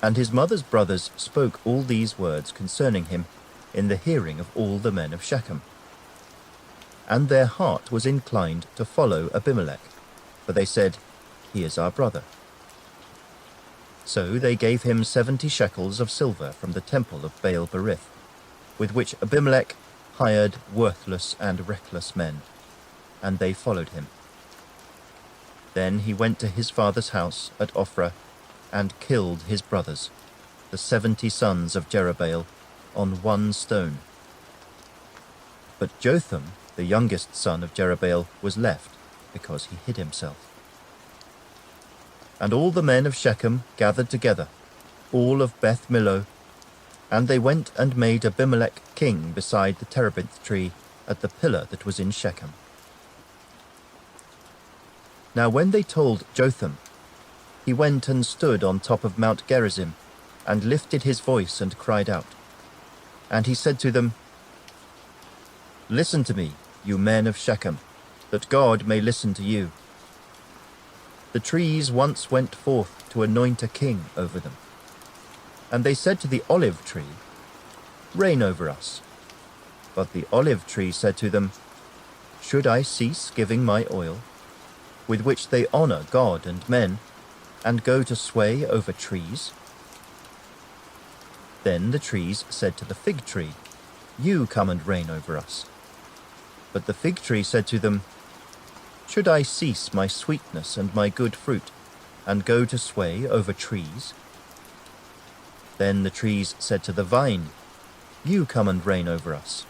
Speaker 1: And his mother's brothers spoke all these words concerning him in the hearing of all the men of Shechem. And their heart was inclined to follow Abimelech, for they said, "He is our brother." So they gave him 70 shekels of silver from the temple of Baal-berith, with which Abimelech hired worthless and reckless men, and they followed him. Then he went to his father's house at Ophrah, and killed his brothers, the 70 sons of Jerubbaal, on one stone. But Jotham, the youngest son of Jerubbaal, was left, because he hid himself. And all the men of Shechem gathered together, all of Beth Millo, and they went and made Abimelech king beside the terebinth tree at the pillar that was in Shechem. Now when they told Jotham, he went and stood on top of Mount Gerizim, and lifted his voice and cried out. And he said to them, "Listen to me, you men of Shechem, that God may listen to you. The trees once went forth to anoint a king over them. And they said to the olive tree, "Reign over us." But the olive tree said to them, "Should I cease giving my oil, with which they honor God and men, and go to sway over trees?" Then the trees said to the fig tree, "You come and reign over us." But the fig tree said to them, "Should I cease my sweetness and my good fruit, and go to sway over trees?" Then the trees said to the vine, "You come and reign over us."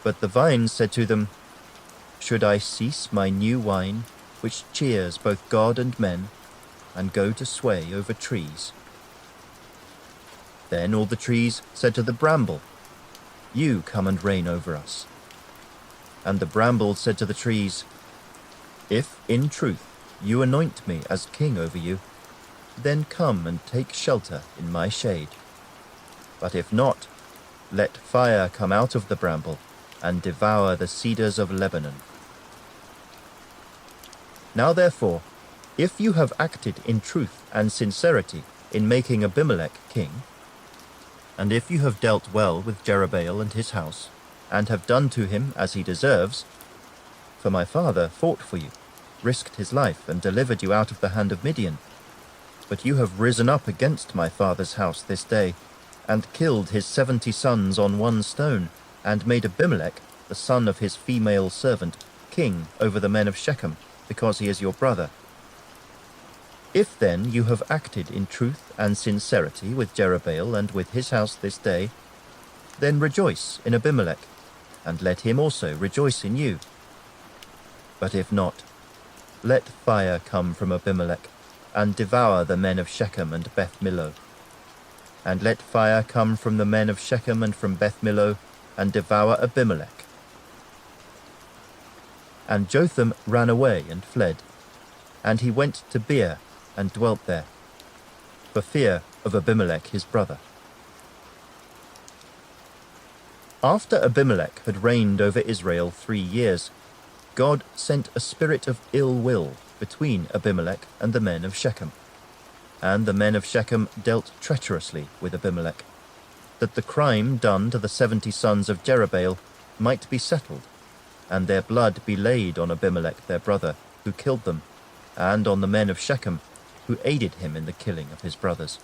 Speaker 1: But the vine said to them, "Should I cease my new wine, which cheers both God and men, and go to sway over trees?" Then all the trees said to the bramble, "You come and reign over us." And the bramble said to the trees, "If in truth you anoint me as king over you, then come and take shelter in my shade. But if not, let fire come out of the bramble and devour the cedars of Lebanon. Now therefore, if you have acted in truth and sincerity in making Abimelech king, and if you have dealt well with Jerubbaal and his house, and have done to him as he deserves, for my father fought for you, risked his life, and delivered you out of the hand of Midian, but you have risen up against my father's house this day, and killed his 70 sons on one stone, and made Abimelech, the son of his female servant, king over the men of Shechem, because he is your brother. If then you have acted in truth and sincerity with Jerubbaal and with his house this day, then rejoice in Abimelech, and let him also rejoice in you. But if not, let fire come from Abimelech, and devour the men of Shechem and Beth Millo. And let fire come from the men of Shechem and from Beth Millo, and devour Abimelech." And Jotham ran away and fled, and he went to Beer and dwelt there, for fear of Abimelech his brother. After Abimelech had reigned over Israel 3 years, God sent a spirit of ill will between Abimelech and the men of Shechem. And the men of Shechem dealt treacherously with Abimelech, that the crime done to the 70 sons of Jerubbaal might be settled, and their blood be laid on Abimelech their brother, who killed them, and on the men of Shechem, who aided him in the killing of his brothers.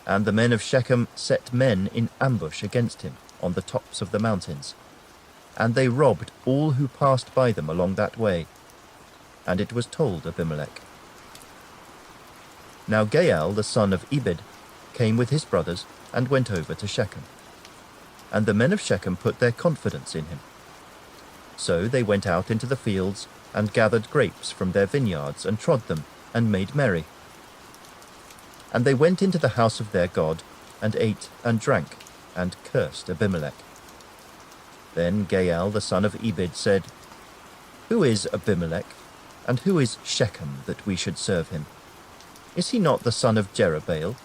Speaker 1: And the men of Shechem set men in ambush against him on the tops of the mountains, and they robbed all who passed by them along that way, and it was told Abimelech. Now Gaal the son of Ebed came with his brothers and went over to Shechem. And the men of Shechem put their confidence in him. So they went out into the fields and gathered grapes from their vineyards and trod them and made merry. And they went into the house of their God and ate and drank and cursed Abimelech. Then Gaal the son of Ebed said, "Who is Abimelech, and who is Shechem that we should serve him? Is he not the son of Jerubbaal,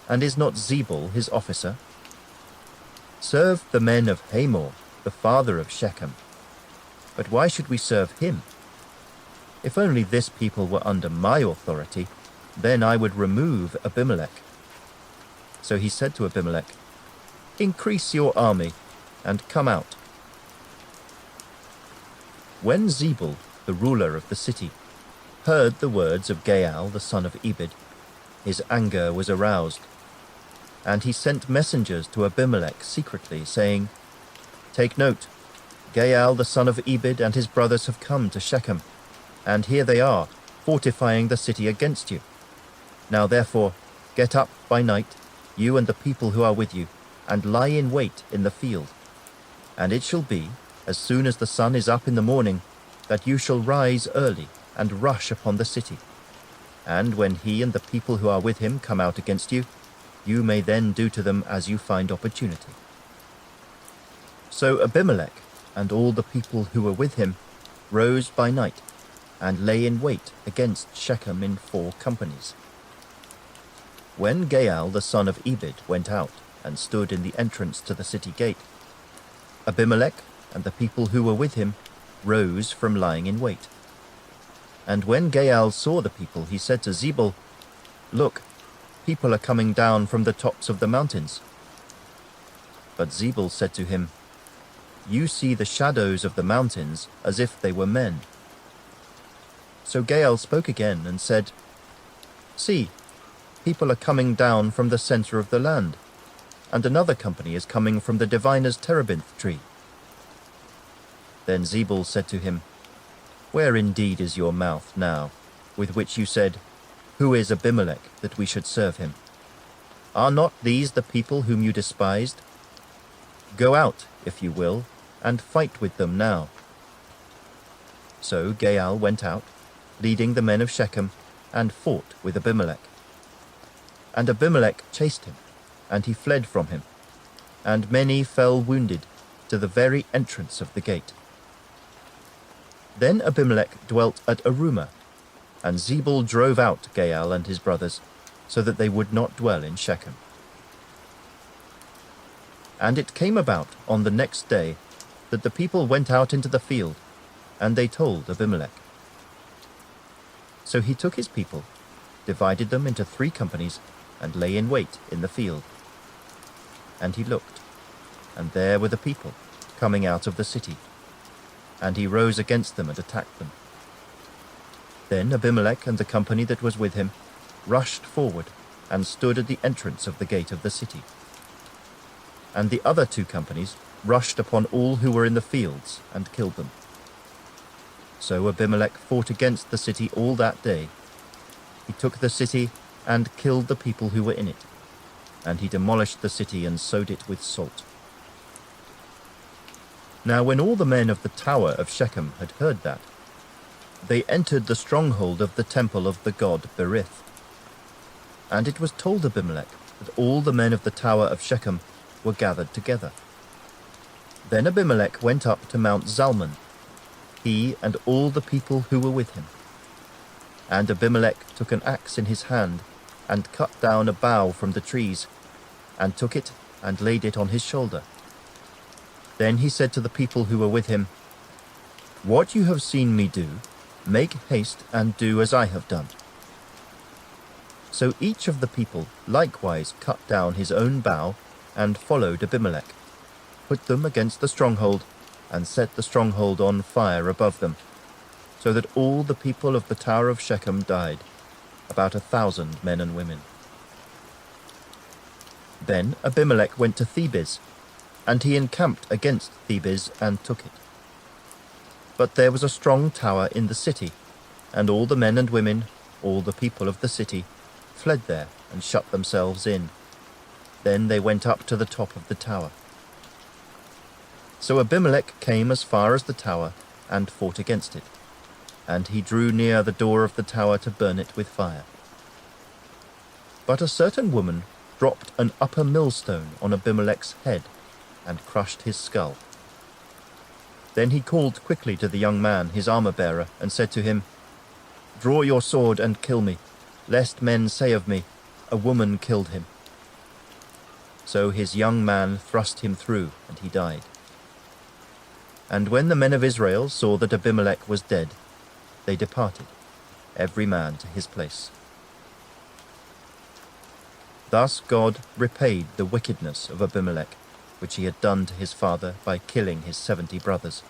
Speaker 1: and is not Zebul his officer? Serve the men of Hamor, the father of Shechem. But why should we serve him? If only this people were under my authority, then I would remove Abimelech." So he said to Abimelech, "Increase your army, and come out." When Zebul, the ruler of the city, heard the words of Gaal the son of Ebed, his anger was aroused, and he sent messengers to Abimelech secretly, saying, "Take note, Gaal the son of Ebed and his brothers have come to Shechem, and here they are, fortifying the city against you. Now therefore, get up by night, you and the people who are with you, and lie in wait in the field. And it shall be, as soon as the sun is up in the morning, that you shall rise early and rush upon the city. And when he and the people who are with him come out against you, you may then do to them as you find opportunity." So Abimelech and all the people who were with him rose by night and lay in wait against Shechem in 4 companies. When Gaal the son of Ebed went out and stood in the entrance to the city gate, Abimelech and the people who were with him rose from lying in wait. And when Gaal saw the people, he said to Zebul, "Look, people are coming down from the tops of the mountains." But Zebul said to him, "You see the shadows of the mountains as if they were men." So Gaal spoke again and said, "See, people are coming down from the center of the land, and another company is coming from the diviner's terebinth tree." Then Zebul said to him, "Where indeed is your mouth now, with which you said, 'Who is Abimelech, that we should serve him?' Are not these the people whom you despised? Go out, if you will, and fight with them now." So Gaal went out, leading the men of Shechem, and fought with Abimelech. And Abimelech chased him, and he fled from him, and many fell wounded to the very entrance of the gate. Then Abimelech dwelt at Arumah, and Zebul drove out Gaal and his brothers, so that they would not dwell in Shechem. And it came about on the next day that the people went out into the field, and they told Abimelech. So he took his people, divided them into 3 companies, and lay in wait in the field. And he looked, and there were the people coming out of the city, and he rose against them and attacked them. Then Abimelech and the company that was with him rushed forward and stood at the entrance of the gate of the city. And the other 2 companies rushed upon all who were in the fields and killed them. So Abimelech fought against the city all that day. He took the city and killed the people who were in it, and he demolished the city and sowed it with salt. Now when all the men of the tower of Shechem had heard that, they entered the stronghold of the temple of the god Berith. And it was told Abimelech that all the men of the tower of Shechem were gathered together. Then Abimelech went up to Mount Zalmon, he and all the people who were with him. And Abimelech took an axe in his hand, and cut down a bough from the trees, and took it and laid it on his shoulder. Then he said to the people who were with him, "What you have seen me do, make haste and do as I have done." So each of the people likewise cut down his own bough and followed Abimelech, put them against the stronghold, and set the stronghold on fire above them, so that all the people of the tower of Shechem died, about 1,000 men and women. Then Abimelech went to Thebez, and he encamped against Thebez and took it. But there was a strong tower in the city, and all the men and women, all the people of the city, fled there and shut themselves in. Then they went up to the top of the tower. So Abimelech came as far as the tower and fought against it, and he drew near the door of the tower to burn it with fire. But a certain woman dropped an upper millstone on Abimelech's head and crushed his skull. Then he called quickly to the young man, his armor-bearer, and said to him, "Draw your sword and kill me, lest men say of me, 'A woman killed him.'" So his young man thrust him through, and he died. And when the men of Israel saw that Abimelech was dead, they departed, every man to his place. Thus God repaid the wickedness of Abimelech, which he had done to his father by killing his 70 brothers.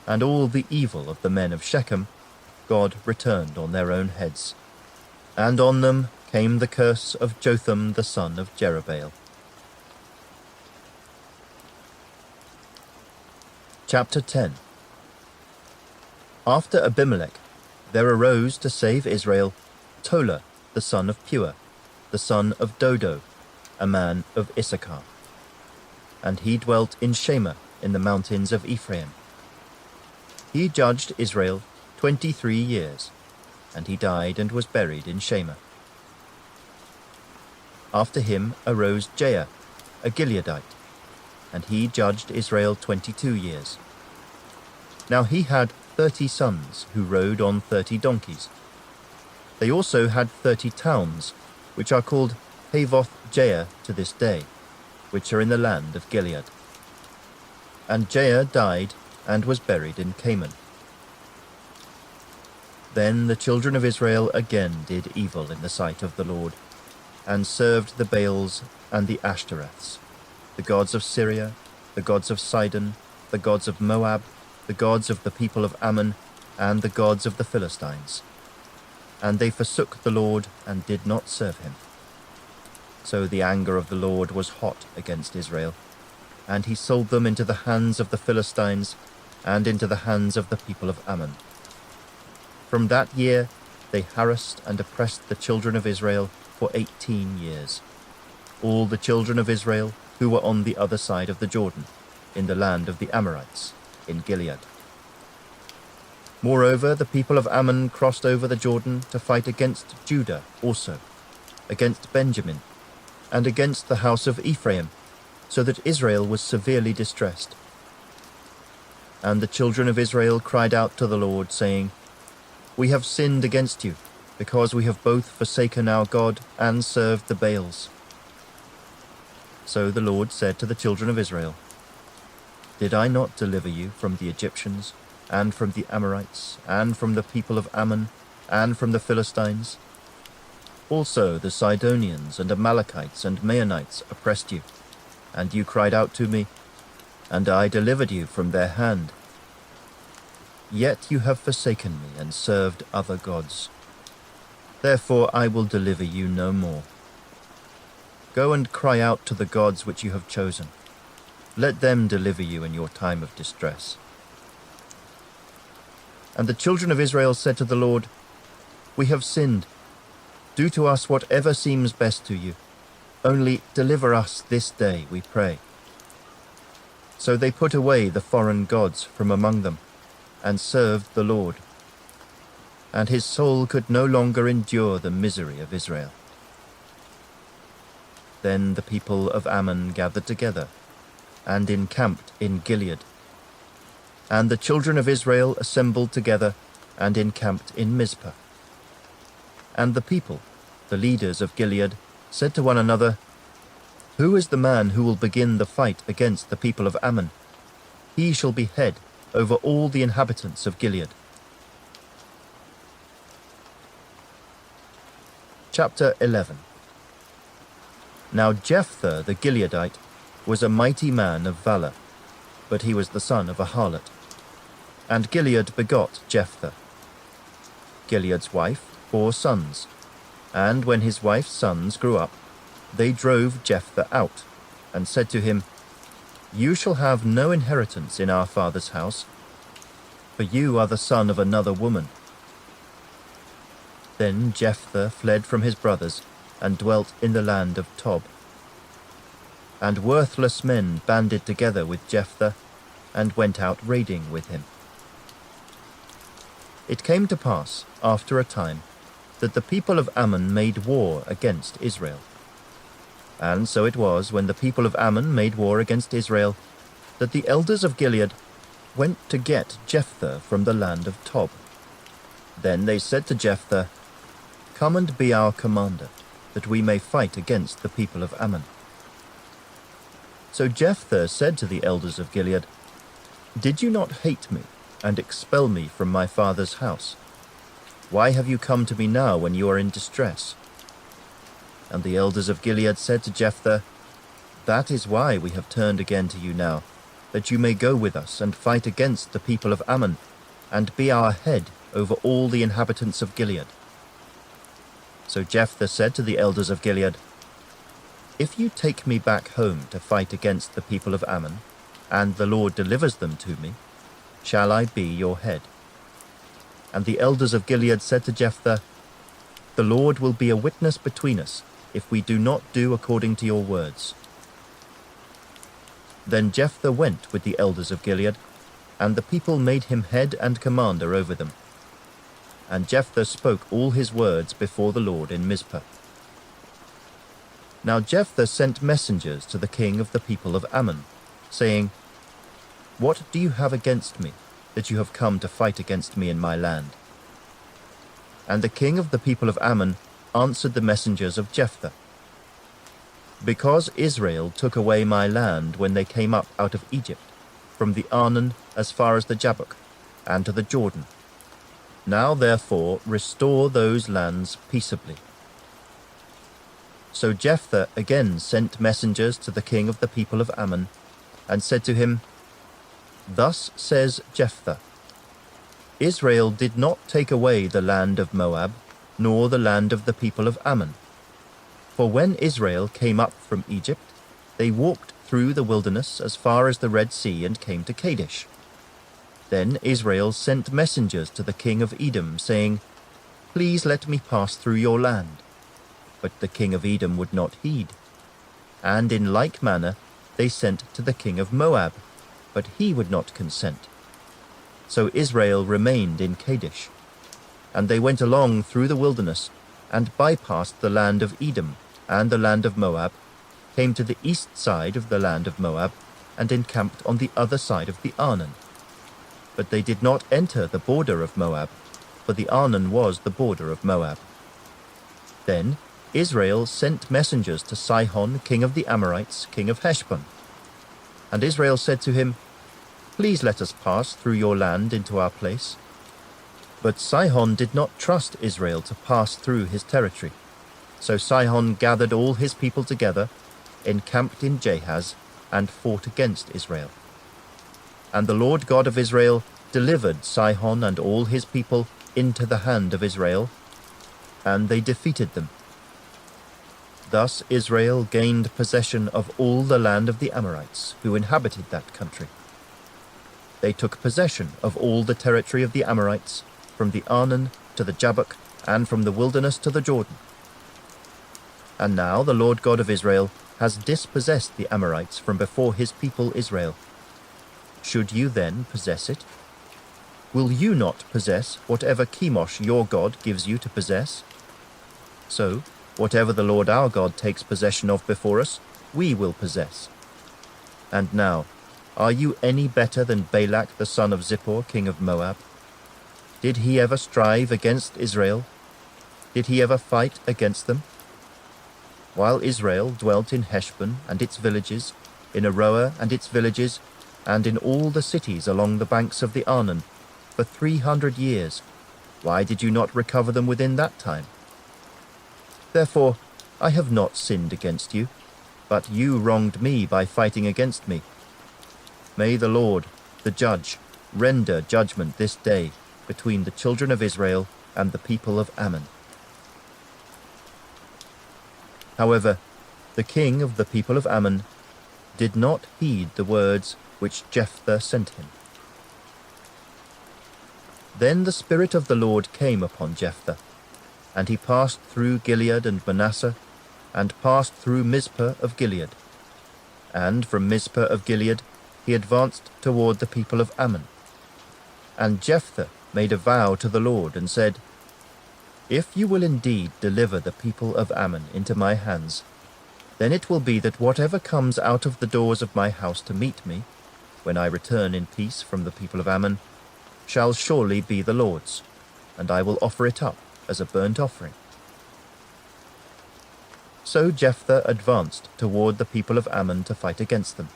Speaker 1: And all the evil of the men of Shechem God returned on their own heads, and on them came the curse of Jotham the son of Jerubbaal. Chapter 10. After Abimelech, there arose to save Israel Tola the son of Pua, the son of Dodo, a man of Issachar. And he dwelt in Shema in the mountains of Ephraim. He judged Israel 23 years, and he died and was buried in Shema. After him arose Jair, a Gileadite, and he judged Israel 22 years. Now he had 30 sons who rode on 30 donkeys. They also had 30 towns, which are called Havoth Jair to this day, which are in the land of Gilead. And Jair died and was buried in Canaan. Then the children of Israel again did evil in the sight of the Lord, and served the Baals and the Ashtoreths. the gods of Syria, the gods of Sidon, the gods of Moab, the gods of the people of Ammon, and the gods of the Philistines. And they forsook the Lord and did not serve him. So the anger of the Lord was hot against Israel, and he sold them into the hands of the Philistines and into the hands of the people of Ammon. From that year they harassed and oppressed the children of Israel for 18 years, all the children of Israel who were on the other side of the Jordan, in the land of the Amorites, in Gilead. Moreover, the people of Ammon crossed over the Jordan to fight against Judah also, against Benjamin, and against the house of Ephraim, so that Israel was severely distressed. And the children of Israel cried out to the Lord, saying, "We have sinned against you, because we have both forsaken our God and served the Baals." So the Lord said to the children of Israel, "Did I not deliver you from the Egyptians, and from the Amorites, and from the people of Ammon, and from the Philistines? Also the Sidonians and Amalekites and Maonites oppressed you, and you cried out to me, and I delivered you from their hand. Yet you have forsaken me and served other gods. Therefore I will deliver you no more. Go and cry out to the gods which you have chosen. Let them deliver you in your time of distress." And the children of Israel said to the Lord, "We have sinned. Do to us whatever seems best to you. Only deliver us this day, we pray." So they put away the foreign gods from among them, and served the Lord. And his soul could no longer endure the misery of Israel. Then the people of Ammon gathered together, and encamped in Gilead. And the children of Israel assembled together, and encamped in Mizpah. And the people, the leaders of Gilead, said to one another, "Who is the man who will begin the fight against the people of Ammon? He shall be head over all the inhabitants of Gilead." Chapter 11. Now Jephthah the Gileadite was a mighty man of valor, but he was the son of a harlot. And Gilead begot Jephthah. Gilead's wife bore sons, and when his wife's sons grew up, they drove Jephthah out, and said to him, "You shall have no inheritance in our father's house, for you are the son of another woman." Then Jephthah fled from his brothers, and dwelt in the land of Tob. And worthless men banded together with Jephthah, and went out raiding with him. It came to pass, after a time, that the people of Ammon made war against Israel. And so it was, when the people of Ammon made war against Israel, that the elders of Gilead went to get Jephthah from the land of Tob. Then they said to Jephthah, "Come and be our commander, that we may fight against the people of Ammon." So Jephthah said to the elders of Gilead, "Did you not hate me and expel me from my father's house? Why have you come to me now when you are in distress?" And the elders of Gilead said to Jephthah, "That is why we have turned again to you now, that you may go with us and fight against the people of Ammon, and be our head over all the inhabitants of Gilead." So Jephthah said to the elders of Gilead, "If you take me back home to fight against the people of Ammon, and the Lord delivers them to me, shall I be your head?" And the elders of Gilead said to Jephthah, "The Lord will be a witness between us, if we do not do according to your words." Then Jephthah went with the elders of Gilead, and the people made him head and commander over them. And Jephthah spoke all his words before the Lord in Mizpah. Now Jephthah sent messengers to the king of the people of Ammon, saying, "What do you have against me, that you have come to fight against me in my land?" And the king of the people of Ammon answered the messengers of Jephthah, "Because Israel took away my land when they came up out of Egypt, from the Arnon as far as the Jabbok, and to the Jordan. Now therefore restore those lands peaceably." So Jephthah again sent messengers to the king of the people of Ammon, and said to him, Thus says Jephthah, Israel did not take away the land of Moab, nor the land of the people of Ammon. For when Israel came up from Egypt, they walked through the wilderness as far as the Red Sea and came to Kadesh. Then Israel sent messengers to the king of Edom, saying, Please let me pass through your land. But the king of Edom would not heed. And in like manner they sent to the king of Moab, but he would not consent. So Israel remained in Kadesh. And they went along through the wilderness, and bypassed the land of Edom and the land of Moab, came to the east side of the land of Moab, and encamped on the other side of the Arnon. But they did not enter the border of Moab, for the Arnon was the border of Moab. Then Israel sent messengers to Sihon, king of the Amorites, king of Heshbon. And Israel said to him, Please let us pass through your land into our place. But Sihon did not trust Israel to pass through his territory. So Sihon gathered all his people together, encamped in Jahaz, and fought against Israel. And the Lord God of Israel delivered Sihon and all his people into the hand of Israel, and they defeated them. Thus Israel gained possession of all the land of the Amorites, who inhabited that country. They took possession of all the territory of the Amorites, from the Arnon to the Jabbok, and from the wilderness to the Jordan. And now the Lord God of Israel has dispossessed the Amorites from before his people Israel. Should you then possess it? Will you not possess whatever Chemosh your God gives you to possess? So, whatever the Lord our God takes possession of before us, we will possess. And now, are you any better than Balak the son of Zippor, king of Moab? Did he ever strive against Israel? Did he ever fight against them? While Israel dwelt in Heshbon and its villages, in Aroer and its villages, and in all the cities along the banks of the Arnon, for 300 years, why did you not recover them within that time? Therefore, I have not sinned against you, but you wronged me by fighting against me. May the Lord, the judge, render judgment this day between the children of Israel and the people of Ammon. However, the king of the people of Ammon did not heed the words which Jephthah sent him. Then the Spirit of the Lord came upon Jephthah, and he passed through Gilead and Manasseh, and passed through Mizpah of Gilead. And from Mizpah of Gilead he advanced toward the people of Ammon. And Jephthah made a vow to the Lord, and said, If you will indeed deliver the people of Ammon into my hands, then it will be that whatever comes out of the doors of my house to meet me, when I return in peace from the people of Ammon, shall surely be the Lord's, and I will offer it up as a burnt offering. So Jephthah advanced toward the people of Ammon to fight against them,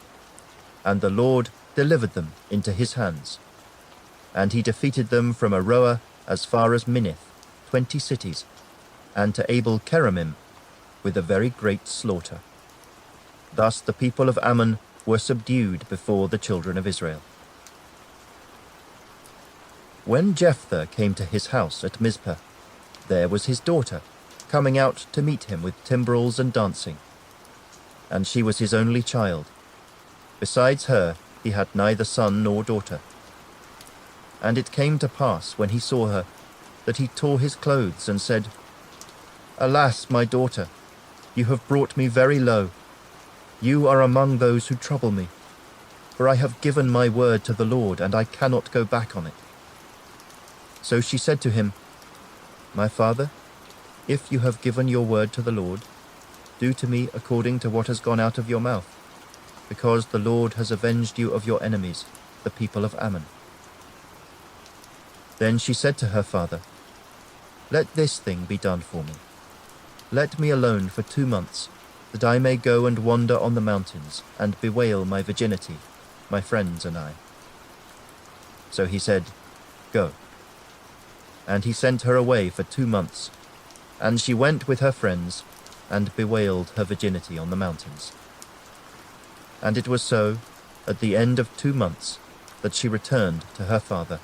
Speaker 1: and the Lord delivered them into his hands. And he defeated them from Aroer as far as Minnith, 20 cities, and to Abel-keramim with a very great slaughter. Thus the people of Ammon were subdued before the children of Israel. When Jephthah came to his house at Mizpah, there was his daughter, coming out to meet him with timbrels and dancing. And she was his only child. Besides her, he had neither son nor daughter. And it came to pass, when he saw her, that he tore his clothes and said, Alas, my daughter, you have brought me very low. You are among those who trouble me, for I have given my word to the Lord, and I cannot go back on it. So she said to him, My father, if you have given your word to the Lord, do to me according to what has gone out of your mouth, because the Lord has avenged you of your enemies, the people of Ammon. Then she said to her father, Let this thing be done for me. Let me alone for 2 months, that I may go and wander on the mountains, and bewail my virginity, my friends and I. So he said, Go. And he sent her away for 2 months, and she went with her friends, and bewailed her virginity on the mountains. And it was so, at the end of 2 months, that she returned to her father,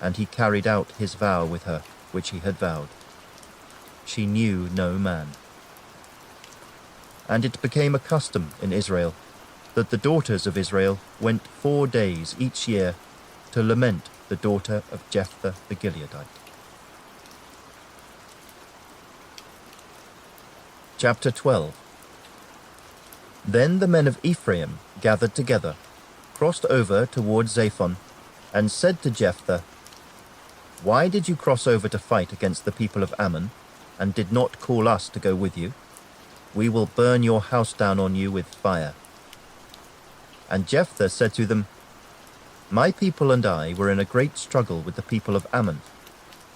Speaker 1: and he carried out his vow with her which he had vowed. She knew no man. And it became a custom in Israel that the daughters of Israel went 4 days each year to lament the daughter of Jephthah the Gileadite. Chapter 12. Then the men of Ephraim gathered together, crossed over toward Zaphon, and said to Jephthah, "Why did you cross over to fight against the people of Ammon, and did not call us to go with you? We will burn your house down on you with fire." And Jephthah said to them, "My people and I were in a great struggle with the people of Ammon,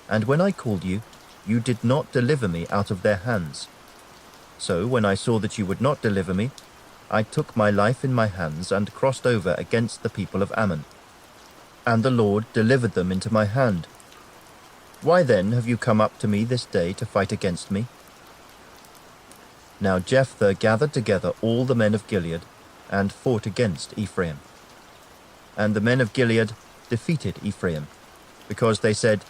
Speaker 1: and when I called you, you did not deliver me out of their hands. So when I saw that you would not deliver me, I took my life in my hands and crossed over against the people of Ammon, and the Lord delivered them into my hand. Why then have you come up to me this day to fight against me?" Now Jephthah gathered together all the men of Gilead and fought against Ephraim. And the men of Gilead defeated Ephraim, because they said,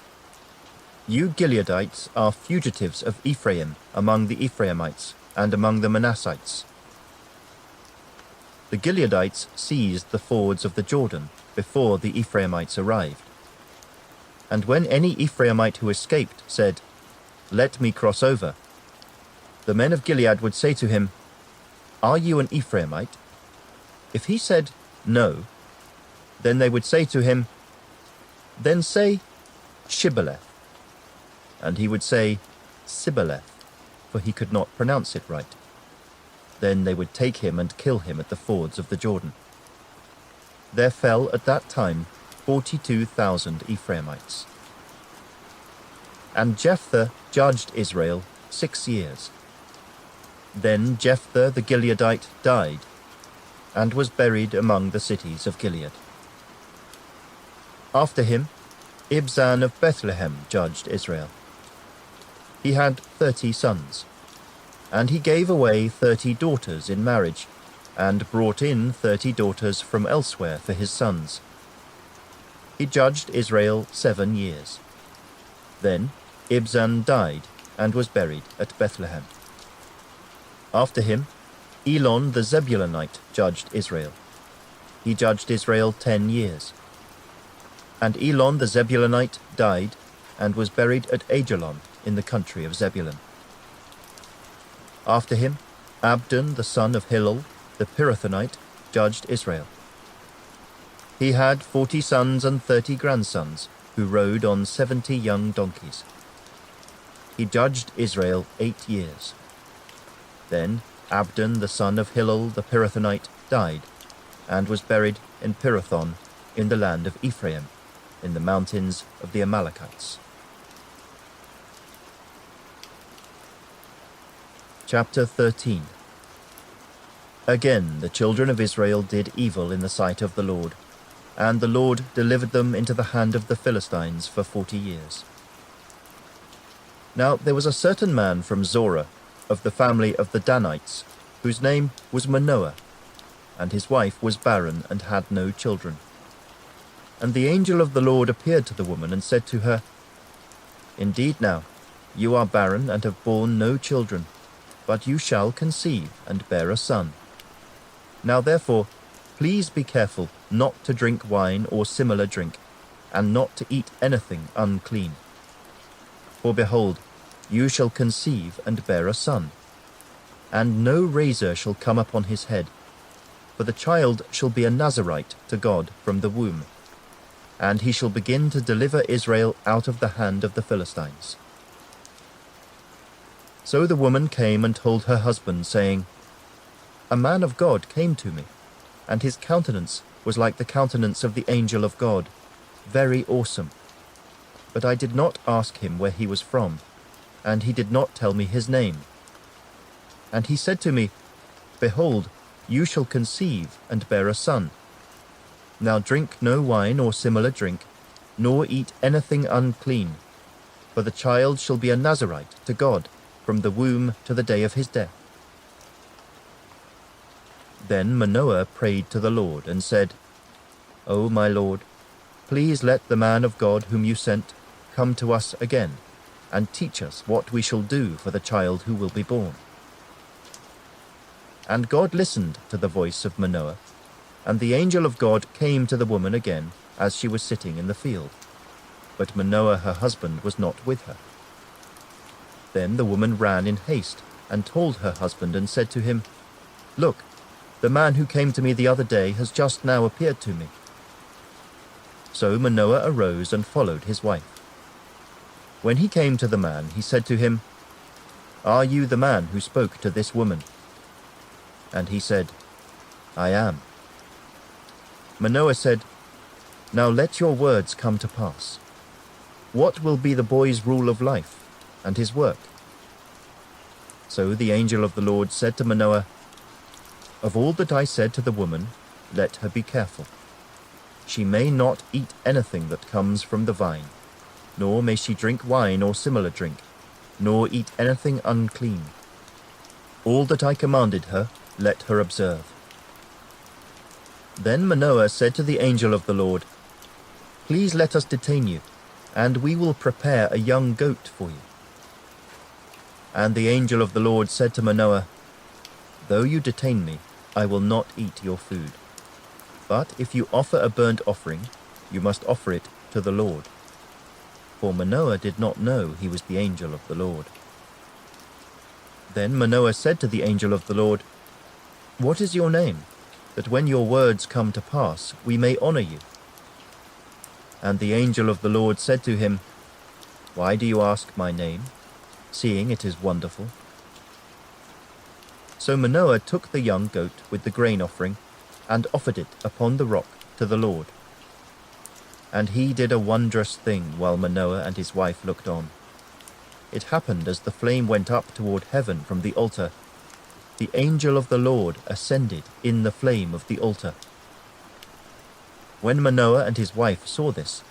Speaker 1: "You Gileadites are fugitives of Ephraim among the Ephraimites and among the Manassites." The Gileadites seized the fords of the Jordan before the Ephraimites arrived. And when any Ephraimite who escaped said, "Let me cross over," the men of Gilead would say to him, "Are you an Ephraimite?" If he said, "No," then they would say to him, "Then say, Shibboleth." And he would say, Sibboleth, for he could not pronounce it right. Then they would take him and kill him at the fords of the Jordan. There fell at that time 42,000 Ephraimites. And Jephthah judged Israel 6 years. Then Jephthah the Gileadite died, and was buried among the cities of Gilead. After him, Ibzan of Bethlehem judged Israel. He had 30 sons, and he gave away 30 daughters in marriage, and brought in 30 daughters from elsewhere for his sons. He judged Israel 7 years. Then Ibzan died, and was buried at Bethlehem. After him, Elon the Zebulunite judged Israel. He judged Israel 10 years. And Elon the Zebulunite died, and was buried at Ajalon in the country of Zebulun. After him, Abdon the son of Hillel the Pirathonite judged Israel. He had 40 sons and 30 grandsons, who rode on 70 young donkeys. He judged Israel 8 years. Then Abdon the son of Hillel the Pirathonite died, and was buried in Pirathon in the land of Ephraim, in the mountains of the Amalekites. Chapter 13. Again the children of Israel did evil in the sight of the Lord, and the Lord delivered them into the hand of the Philistines for 40 years. Now there was a certain man from Zorah, of the family of the Danites, whose name was Manoah, and his wife was barren and had no children. And the angel of the Lord appeared to the woman and said to her, "Indeed now, you are barren and have borne no children, but you shall conceive and bear a son. Now therefore, please be careful not to drink wine or similar drink, and not to eat anything unclean. For behold, you shall conceive and bear a son, and no razor shall come upon his head, for the child shall be a Nazarite to God from the womb, and he shall begin to deliver Israel out of the hand of the Philistines." So the woman came and told her husband, saying, "A man of God came to me, and his countenance was like the countenance of the angel of God, very awesome. But I did not ask him where he was from, and he did not tell me his name. And he said to me, Behold, you shall conceive and bear a son. Now drink no wine or similar drink, nor eat anything unclean, for the child shall be a Nazarite to God, from the womb to the day of his death. Then Manoah prayed to the Lord and said, O my Lord, please let the man of God whom you sent come to us again, and teach us what we shall do for the child who will be born. And God listened to the voice of Manoah, and the angel of God came to the woman again as she was sitting in the field. But Manoah her husband was not with her. Then the woman ran in haste and told her husband and said to him, Look, the man who came to me the other day has just now appeared to me. So Manoah arose and followed his wife. When he came to the man, he said to him, Are you the man who spoke to this woman? And he said, I am. Manoah said, Now let your words come to pass. What will be the boy's rule of life and his work? So the angel of the Lord said to Manoah, Of all that I said to the woman, let her be careful. She may not eat anything that comes from the vine, nor may she drink wine or similar drink, nor eat anything unclean. All that I commanded her, let her observe. Then Manoah said to the angel of the Lord, Please let us detain you, and we will prepare a young goat for you. And the angel of the Lord said to Manoah, Though you detain me, I will not eat your food. But if you offer a burnt offering, you must offer it to the Lord. For Manoah did not know he was the angel of the Lord. Then Manoah said to the angel of the Lord, What is your name, that when your words come to pass, we may honor you? And the angel of the Lord said to him, Why do you ask my name, seeing it is wonderful? So Manoah took the young goat with the grain offering, and offered it upon the rock to the Lord. And he did a wondrous thing while Manoah and his wife looked on. It happened as the flame went up toward heaven from the altar, the angel of the Lord ascended in the flame of the altar. When Manoah and his wife saw this,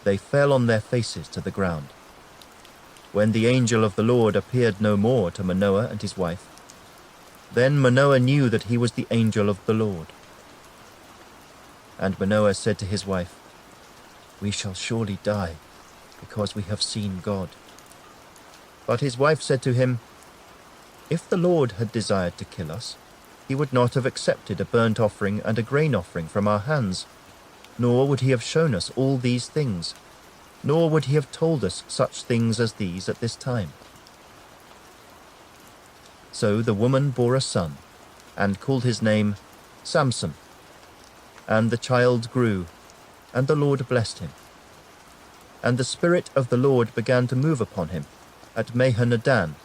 Speaker 1: they fell on their faces to the ground. When the angel of the Lord appeared no more to Manoah and his wife, then Manoah knew that he was the angel of the Lord. And Manoah said to his wife, We shall surely die, because we have seen God. But his wife said to him, If the Lord had desired to kill us, he would not have accepted a burnt offering and a grain offering from our hands, nor would he have shown us all these things, nor would he have told us such things as these at this time. So the woman bore a son, and called his name Samson. And the child grew, and the Lord blessed him. And the Spirit of the Lord began to move upon him at Mahaneh-dan,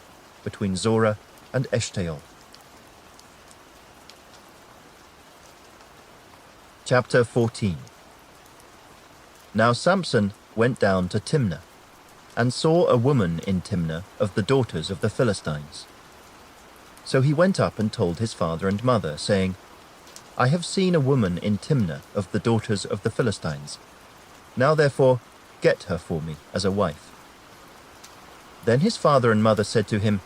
Speaker 1: between Zorah and Eshtaol. Chapter 14. Now Samson went down to Timnah, and saw a woman in Timnah of the daughters of the Philistines. So he went up and told his father and mother, saying, I have seen a woman in Timnah of the daughters of the Philistines. Now therefore get her for me as a wife. Then his father and mother said to him,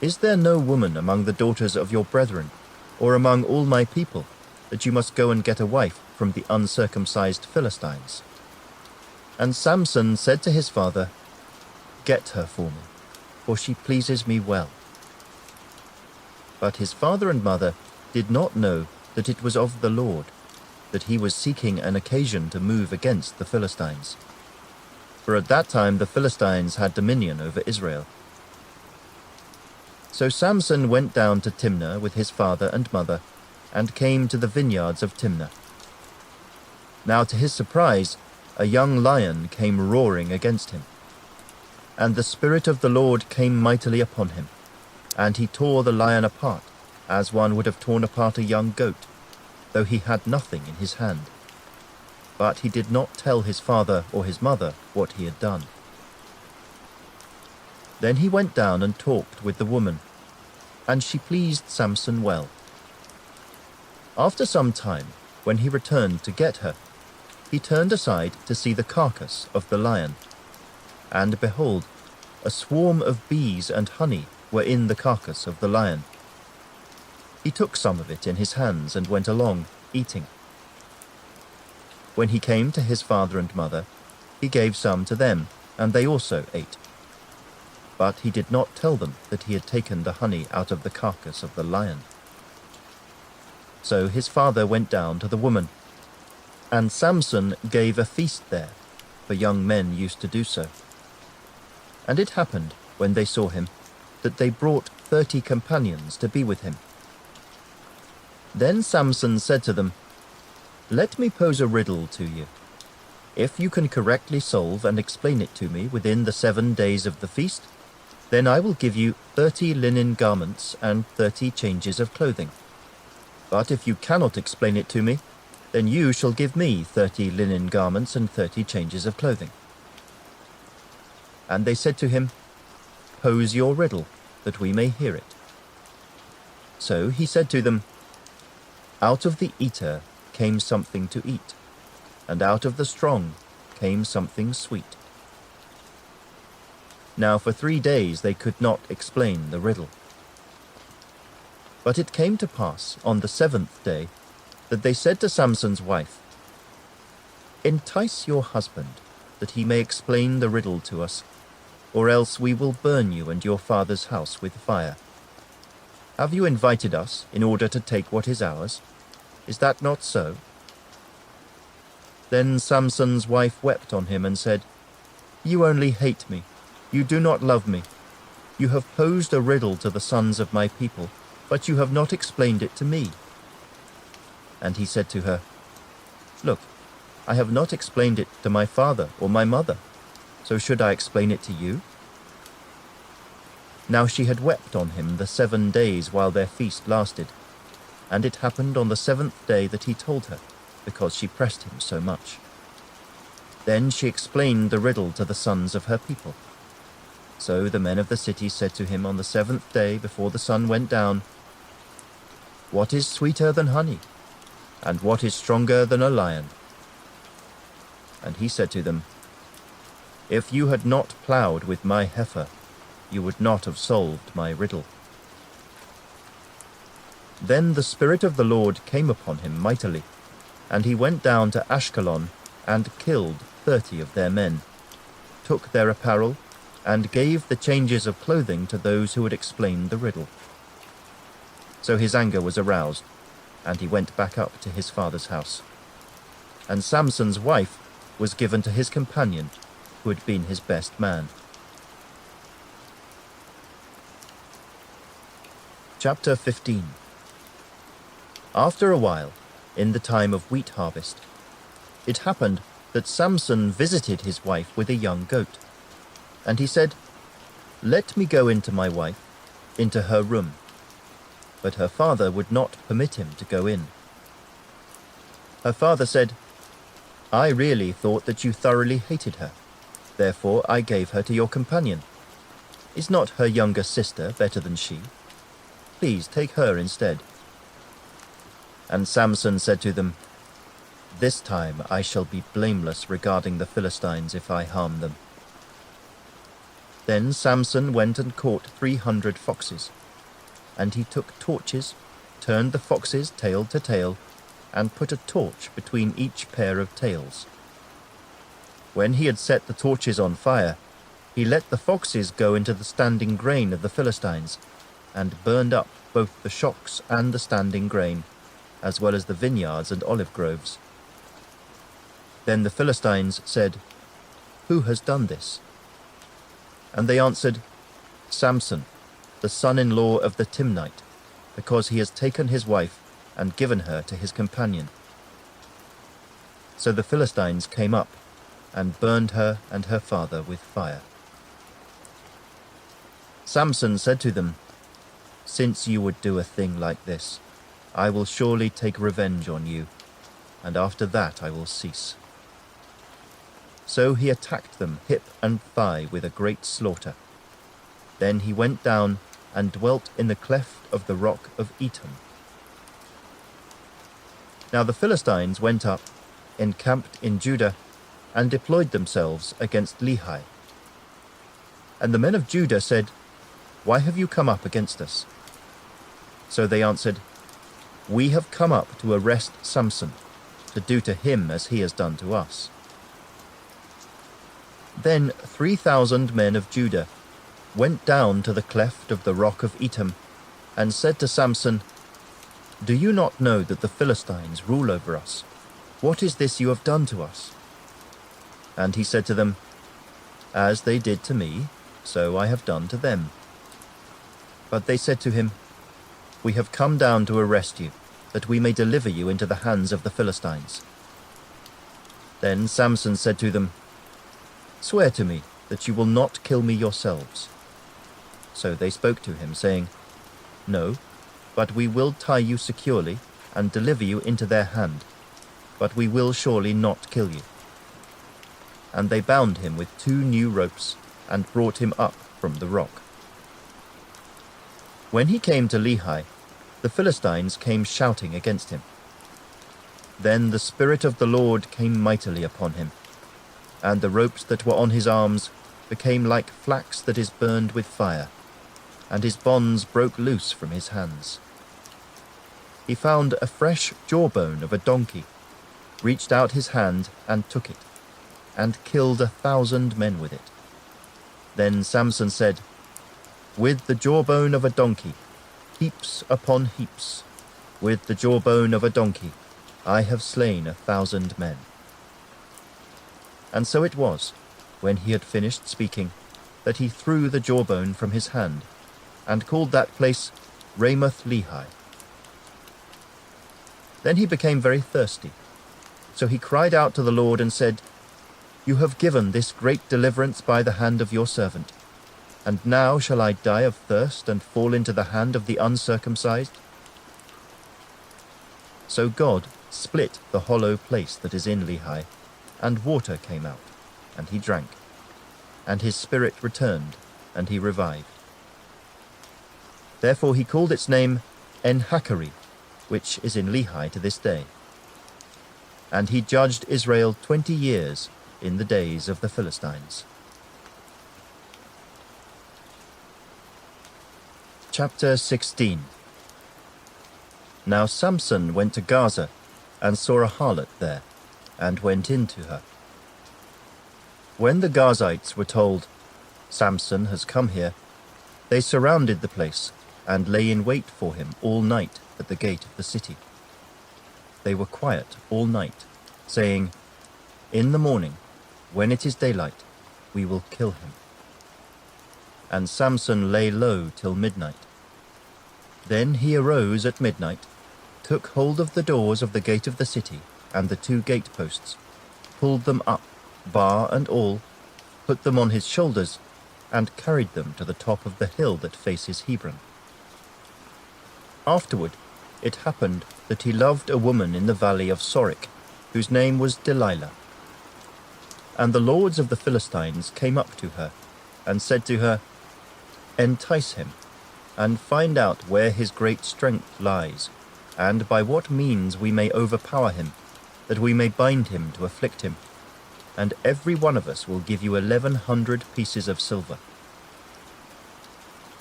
Speaker 1: Is there no woman among the daughters of your brethren, or among all my people, that you must go and get a wife from the uncircumcised Philistines? And Samson said to his father, Get her for me, for she pleases me well. But his father and mother did not know that it was of the Lord, that he was seeking an occasion to move against the Philistines. For at that time the Philistines had dominion over Israel. So Samson went down to Timnah with his father and mother, and came to the vineyards of Timnah. Now to his surprise, a young lion came roaring against him. And the Spirit of the Lord came mightily upon him, and he tore the lion apart, as one would have torn apart a young goat, though he had nothing in his hand. But he did not tell his father or his mother what he had done. Then he went down and talked with the woman, and she pleased Samson well. After some time, when he returned to get her, he turned aside to see the carcass of the lion. And behold, a swarm of bees and honey were in the carcass of the lion. He took some of it in his hands and went along, eating. When he came to his father and mother, he gave some to them, and they also ate. But he did not tell them that he had taken the honey out of the carcass of the lion. So his father went down to the woman, and Samson gave a feast there, for young men used to do so. And it happened, when they saw him, that they brought 30 companions to be with him. Then Samson said to them, "Let me pose a riddle to you. If you can correctly solve and explain it to me within the 7 days of the feast, then I will give you 30 linen garments and 30 changes of clothing. But if you cannot explain it to me, then you shall give me 30 linen garments and 30 changes of clothing." And they said to him, "Pose your riddle, that we may hear it." So he said to them, "Out of the eater came something to eat, and out of the strong came something sweet." Now for 3 days they could not explain the riddle. But it came to pass on the 7th day that they said to Samson's wife, "Entice your husband, that he may explain the riddle to us, or else we will burn you and your father's house with fire. Have you invited us in order to take what is ours? Is that not so?" Then Samson's wife wept on him and said, "You only hate me. You do not love me. You have posed a riddle to the sons of my people, but you have not explained it to me." And he said to her, "Look, I have not explained it to my father or my mother, so should I explain it to you?" Now she had wept on him the 7 days while their feast lasted, and it happened on the 7th day that he told her, because she pressed him so much. Then she explained the riddle to the sons of her people. So the men of the city said to him on the 7th day before the sun went down, "What is sweeter than honey? And what is stronger than a lion?" And he said to them, "If you had not ploughed with my heifer, you would not have solved my riddle." Then the Spirit of the Lord came upon him mightily, and he went down to Ashkelon and killed 30 of their men, took their apparel, and gave the changes of clothing to those who had explained the riddle. So his anger was aroused, and he went back up to his father's house. And Samson's wife was given to his companion, who had been his best man. Chapter 15. After a while, in the time of wheat harvest, it happened that Samson visited his wife with a young goat. And he said, "Let me go into my wife, into her room." But her father would not permit him to go in. Her father said, "I really thought that you thoroughly hated her. Therefore I gave her to your companion. Is not her younger sister better than she? Please take her instead." And Samson said to them, "This time I shall be blameless regarding the Philistines if I harm them." Then Samson went and caught 300 foxes, and he took torches, turned the foxes tail to tail, and put a torch between each pair of tails. When he had set the torches on fire, he let the foxes go into the standing grain of the Philistines, and burned up both the shocks and the standing grain, as well as the vineyards and olive groves. Then the Philistines said, "Who has done this?" And they answered, "Samson, the son-in-law of the Timnite, because he has taken his wife and given her to his companion." So the Philistines came up and burned her and her father with fire. Samson said to them, "Since you would do a thing like this, I will surely take revenge on you, and after that I will cease." So he attacked them hip and thigh with a great slaughter. Then he went down and dwelt in the cleft of the rock of Etam. Now the Philistines went up, encamped in Judah, and deployed themselves against Lehi. And the men of Judah said, "Why have you come up against us?" So they answered, "We have come up to arrest Samson, to do to him as he has done to us." Then 3,000 men of Judah went down to the cleft of the rock of Etam, and said to Samson, "Do you not know that the Philistines rule over us? What is this you have done to us?" And he said to them, "As they did to me, so I have done to them." But they said to him, "We have come down to arrest you, that we may deliver you into the hands of the Philistines." Then Samson said to them, "Swear to me that you will not kill me yourselves." So they spoke to him, saying, "No, but we will tie you securely and deliver you into their hand, but we will surely not kill you." And they bound him with 2 new ropes and brought him up from the rock. When he came to Lehi, the Philistines came shouting against him. Then the Spirit of the Lord came mightily upon him, and the ropes that were on his arms became like flax that is burned with fire, and his bonds broke loose from his hands. He found a fresh jawbone of a donkey, reached out his hand and took it, and killed 1,000 men with it. Then Samson said, "With the jawbone of a donkey, heaps upon heaps, with the jawbone of a donkey, I have slain 1,000 men." And so it was, when he had finished speaking, that he threw the jawbone from his hand, and called that place Ramoth Lehi. Then he became very thirsty, so he cried out to the Lord and said, "You have given this great deliverance by the hand of your servant, and now shall I die of thirst and fall into the hand of the uncircumcised?" So God split the hollow place that is in Lehi, and water came out, and he drank, and his spirit returned, and he revived. Therefore he called its name En-Hakkore, which is in Lehi to this day. And he judged Israel 20 years in the days of the Philistines. Chapter 16. Now Samson went to Gaza, and saw a harlot there, and went in to her. When the Gazites were told, "Samson has come here," they surrounded the place, and lay in wait for him all night at the gate of the city. They were quiet all night, saying, "In the morning, when it is daylight, we will kill him." And Samson lay low till midnight. Then he arose at midnight, took hold of the doors of the gate of the city and the 2 gateposts, pulled them up, bar and all, put them on his shoulders, and carried them to the top of the hill that faces Hebron. Afterward, it happened that he loved a woman in the valley of Sorek, whose name was Delilah. And the lords of the Philistines came up to her, and said to her, "Entice him, and find out where his great strength lies, and by what means we may overpower him, that we may bind him to afflict him, and every one of us will give you 1,100 pieces of silver."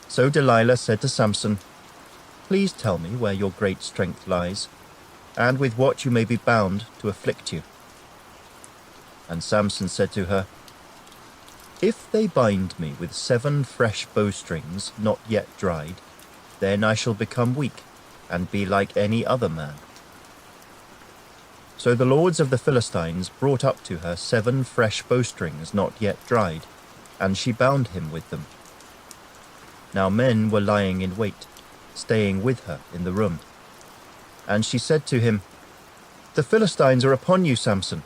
Speaker 1: So Delilah said to Samson, "Please tell me where your great strength lies, and with what you may be bound to afflict you." And Samson said to her, "If they bind me with 7 fresh bowstrings not yet dried, then I shall become weak, and be like any other man." So the lords of the Philistines brought up to her 7 fresh bowstrings not yet dried, and she bound him with them. Now men were lying in wait, staying with her in the room. And she said to him, "The Philistines are upon you, Samson."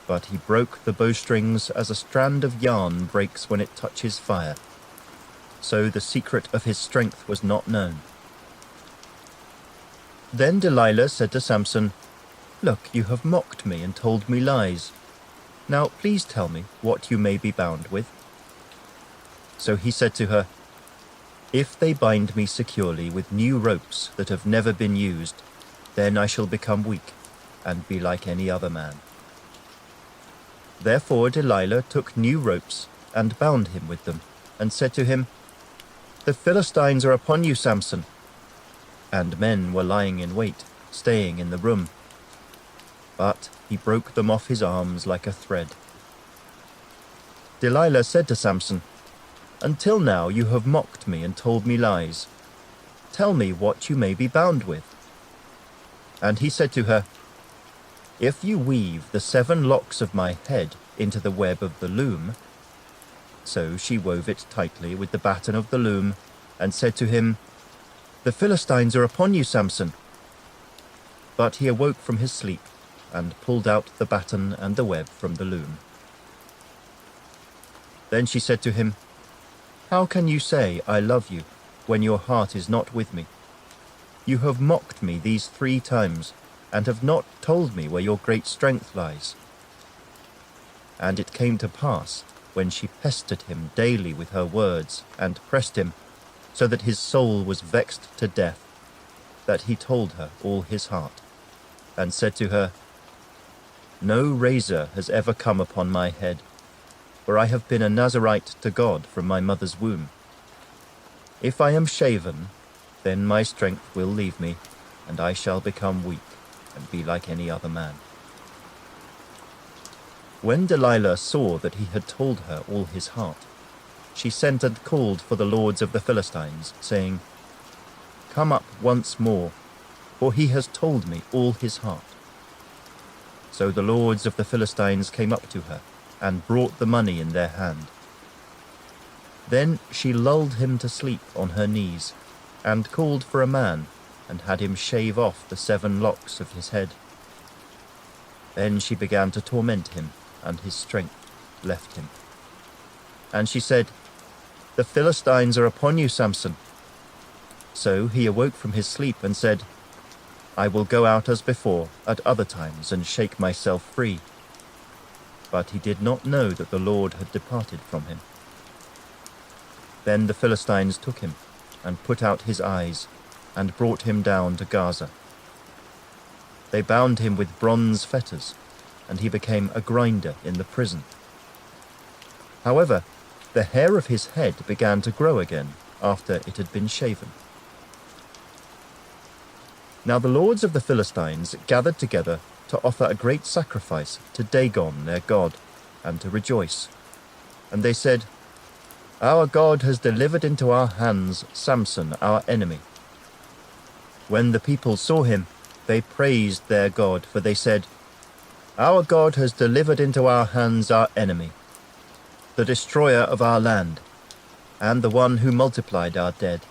Speaker 1: But he broke the bowstrings as a strand of yarn breaks when it touches fire. So the secret of his strength was not known. Then Delilah said to Samson, "Look, you have mocked me and told me lies. Now please tell me what you may be bound with." So he said to her, "If they bind me securely with new ropes that have never been used, then I shall become weak, and be like any other man." Therefore Delilah took new ropes, and bound him with them, and said to him, "The Philistines are upon you, Samson." And men were lying in wait, staying in the room. But he broke them off his arms like a thread. Delilah said to Samson, "Until now you have mocked me and told me lies. Tell me what you may be bound with." And he said to her, "If you weave the 7 locks of my head into the web of the loom." So she wove it tightly with the batten of the loom, and said to him, "The Philistines are upon you, Samson." But he awoke from his sleep, and pulled out the batten and the web from the loom. Then she said to him, "How can you say, 'I love you,' when your heart is not with me? You have mocked me these 3 times, and have not told me where your great strength lies." And it came to pass, when she pestered him daily with her words, and pressed him, so that his soul was vexed to death, that he told her all his heart, and said to her, "No razor has ever come upon my head, for I have been a Nazirite to God from my mother's womb. If I am shaven, then my strength will leave me, and I shall become weak and be like any other man." When Delilah saw that he had told her all his heart, she sent and called for the lords of the Philistines, saying, "Come up once more, for he has told me all his heart." So the lords of the Philistines came up to her, and brought the money in their hand. Then she lulled him to sleep on her knees, and called for a man, and had him shave off the 7 locks of his head. Then she began to torment him, and his strength left him. And she said, "The Philistines are upon you, Samson." So he awoke from his sleep and said, "I will go out as before at other times and shake myself free." But he did not know that the Lord had departed from him. Then the Philistines took him, and put out his eyes, and brought him down to Gaza. They bound him with bronze fetters, and he became a grinder in the prison. However, the hair of his head began to grow again after it had been shaven. Now the lords of the Philistines gathered together to offer a great sacrifice to Dagon their god, and to rejoice. And they said, "Our God has delivered into our hands Samson, our enemy." When the people saw him, they praised their God, for they said, "Our God has delivered into our hands our enemy, the destroyer of our land, and the one who multiplied our dead."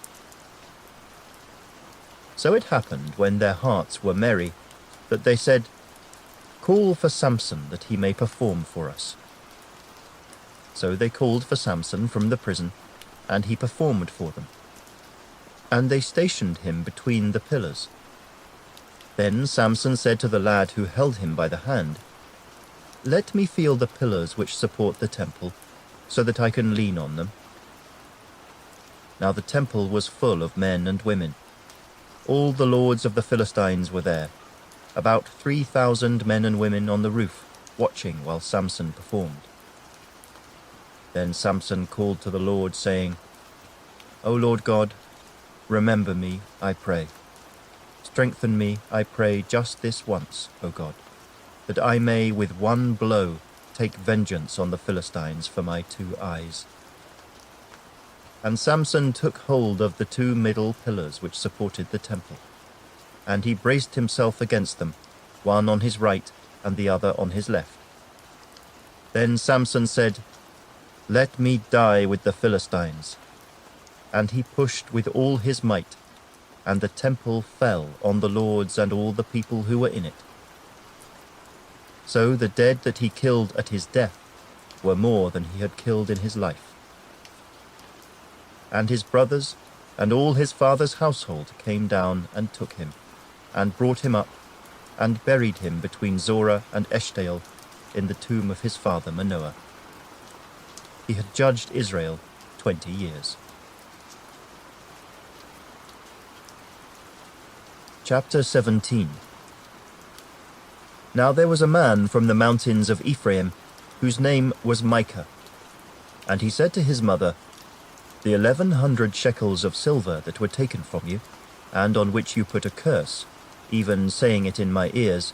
Speaker 1: So it happened, when their hearts were merry, that they said, "Call for Samson, that he may perform for us." So they called for Samson from the prison, and he performed for them. And they stationed him between the pillars. Then Samson said to the lad who held him by the hand, "Let me feel the pillars which support the temple, so that I can lean on them." Now the temple was full of men and women. All the lords of the Philistines were there, about 3,000 men and women on the roof, watching while Samson performed. Then Samson called to the Lord, saying, "O Lord God, remember me, I pray. Strengthen me, I pray, just this once, O God, that I may with one blow take vengeance on the Philistines for my 2 eyes." And Samson took hold of the 2 middle pillars which supported the temple, and he braced himself against them, one on his right and the other on his left. Then Samson said, "Let me die with the Philistines." And he pushed with all his might, and the temple fell on the lords and all the people who were in it. So the dead that he killed at his death were more than he had killed in his life. And his brothers and all his father's household came down and took him, and brought him up, and buried him between Zorah and Eshtaol in the tomb of his father Manoah. He had judged Israel 20 years. Chapter 17. Now there was a man from the mountains of Ephraim, whose name was Micah. And he said to his mother, "The 1,100 shekels of silver that were taken from you, and on which you put a curse, even saying it in my ears,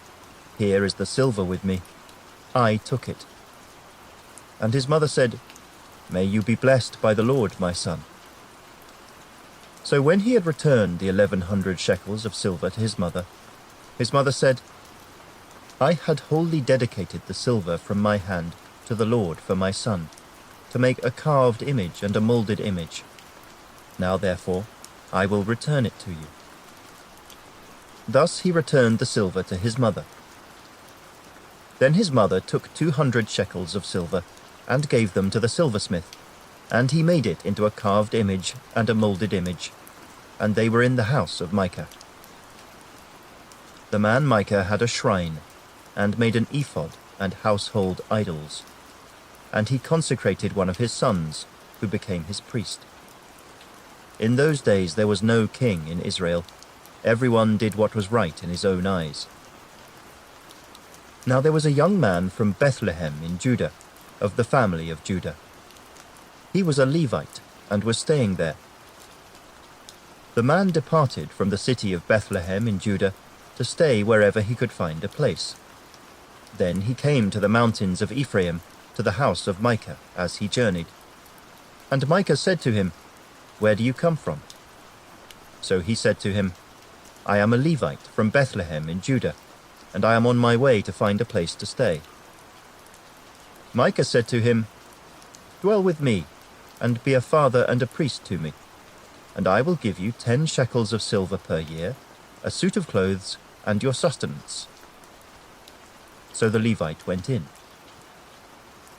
Speaker 1: 'Here is the silver with me,' I took it." And his mother said, "May you be blessed by the Lord, my son." So when he had returned the 1,100 shekels of silver to his mother said, "I had wholly dedicated the silver from my hand to the Lord for my son, to make a carved image and a molded image. Now therefore I will return it to you." Thus he returned the silver to his mother. Then his mother took 200 shekels of silver and gave them to the silversmith, and he made it into a carved image and a molded image, and they were in the house of Micah. The man Micah had a shrine, and made an ephod and household idols, and he consecrated one of his sons, who became his priest. In those days there was no king in Israel. Everyone did what was right in his own eyes. Now there was a young man from Bethlehem in Judah, of the family of Judah. He was a Levite, and was staying there. The man departed from the city of Bethlehem in Judah to stay wherever he could find a place. Then he came to the mountains of Ephraim, to the house of Micah, as he journeyed. And Micah said to him, "Where do you come from?" So he said to him, "I am a Levite from Bethlehem in Judah, and I am on my way to find a place to stay." Micah said to him, "Dwell with me, and be a father and a priest to me, and I will give you 10 shekels of silver per year, a suit of clothes, and your sustenance." So the Levite went in.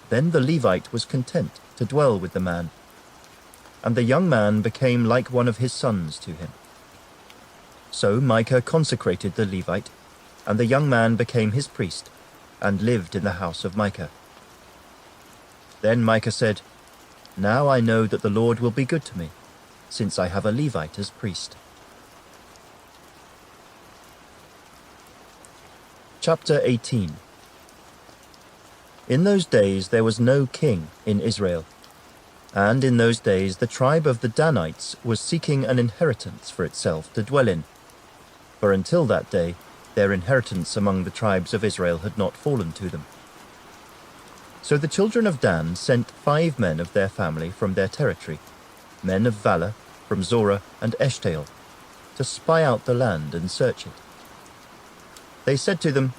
Speaker 1: Then the Levite was content to dwell with the man, and the young man became like one of his sons to him. So Micah consecrated the Levite, and the young man became his priest, and lived in the house of Micah. Then Micah said, "Now I know that the Lord will be good to me, since I have a Levite as priest." Chapter 18. In those days there was no king in Israel, and in those days the tribe of the Danites was seeking an inheritance for itself to dwell in, for until that day their inheritance among the tribes of Israel had not fallen to them. So the children of Dan sent 5 men of their family from their territory, men of valor from Zorah and Eshtaol, to spy out the land and search it. They said to them,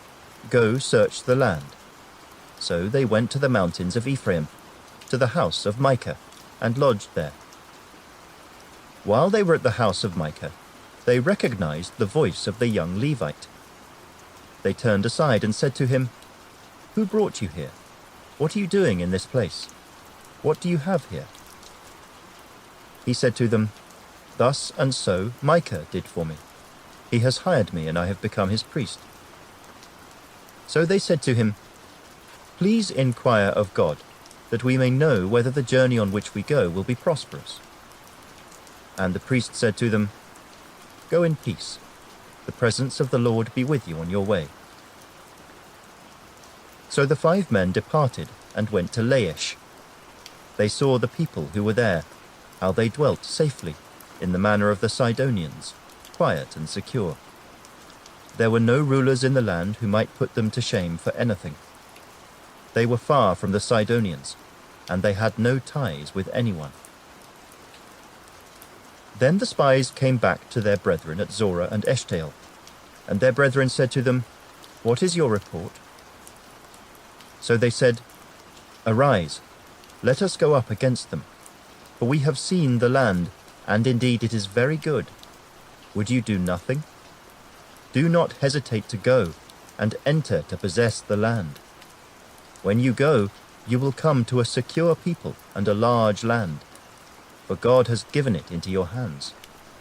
Speaker 1: "Go search the land." So they went to the mountains of Ephraim, to the house of Micah, and lodged there. While they were at the house of Micah, they recognized the voice of the young Levite. They turned aside and said to him, "Who brought you here? What are you doing in this place? What do you have here?" He said to them, "Thus and so Micah did for me. He has hired me, and I have become his priest." So they said to him, "Please inquire of God, that we may know whether the journey on which we go will be prosperous." And the priest said to them, "Go in peace. The presence of the Lord be with you on your way." So the 5 men departed and went to Laish. They saw the people who were there, how they dwelt safely, in the manner of the Sidonians, quiet and secure. There were no rulers in the land who might put them to shame for anything. They were far from the Sidonians, and they had no ties with anyone. Then the spies came back to their brethren at Zorah and Eshtaol, and their brethren said to them, "What is your report?" So they said, "Arise, let us go up against them, for we have seen the land, and indeed it is very good. Would you do nothing? Do not hesitate to go, and enter to possess the land. When you go, you will come to a secure people and a large land, for God has given it into your hands,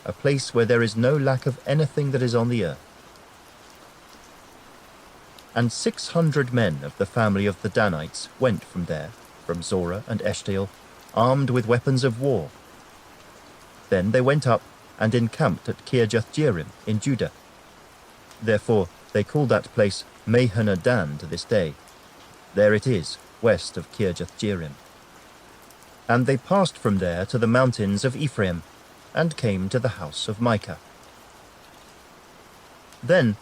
Speaker 1: a place where there is no lack of anything that is on the earth." And 600 men of the family of the Danites went from there, from Zorah and Eshtaol, armed with weapons of war. Then they went up and encamped at Kirjath-jearim in Judah. Therefore they call that place Mahaneh Dan to this day. There it is, west of Kirjath-jearim. And they passed from there to the mountains of Ephraim, and came to the house of Micah. Then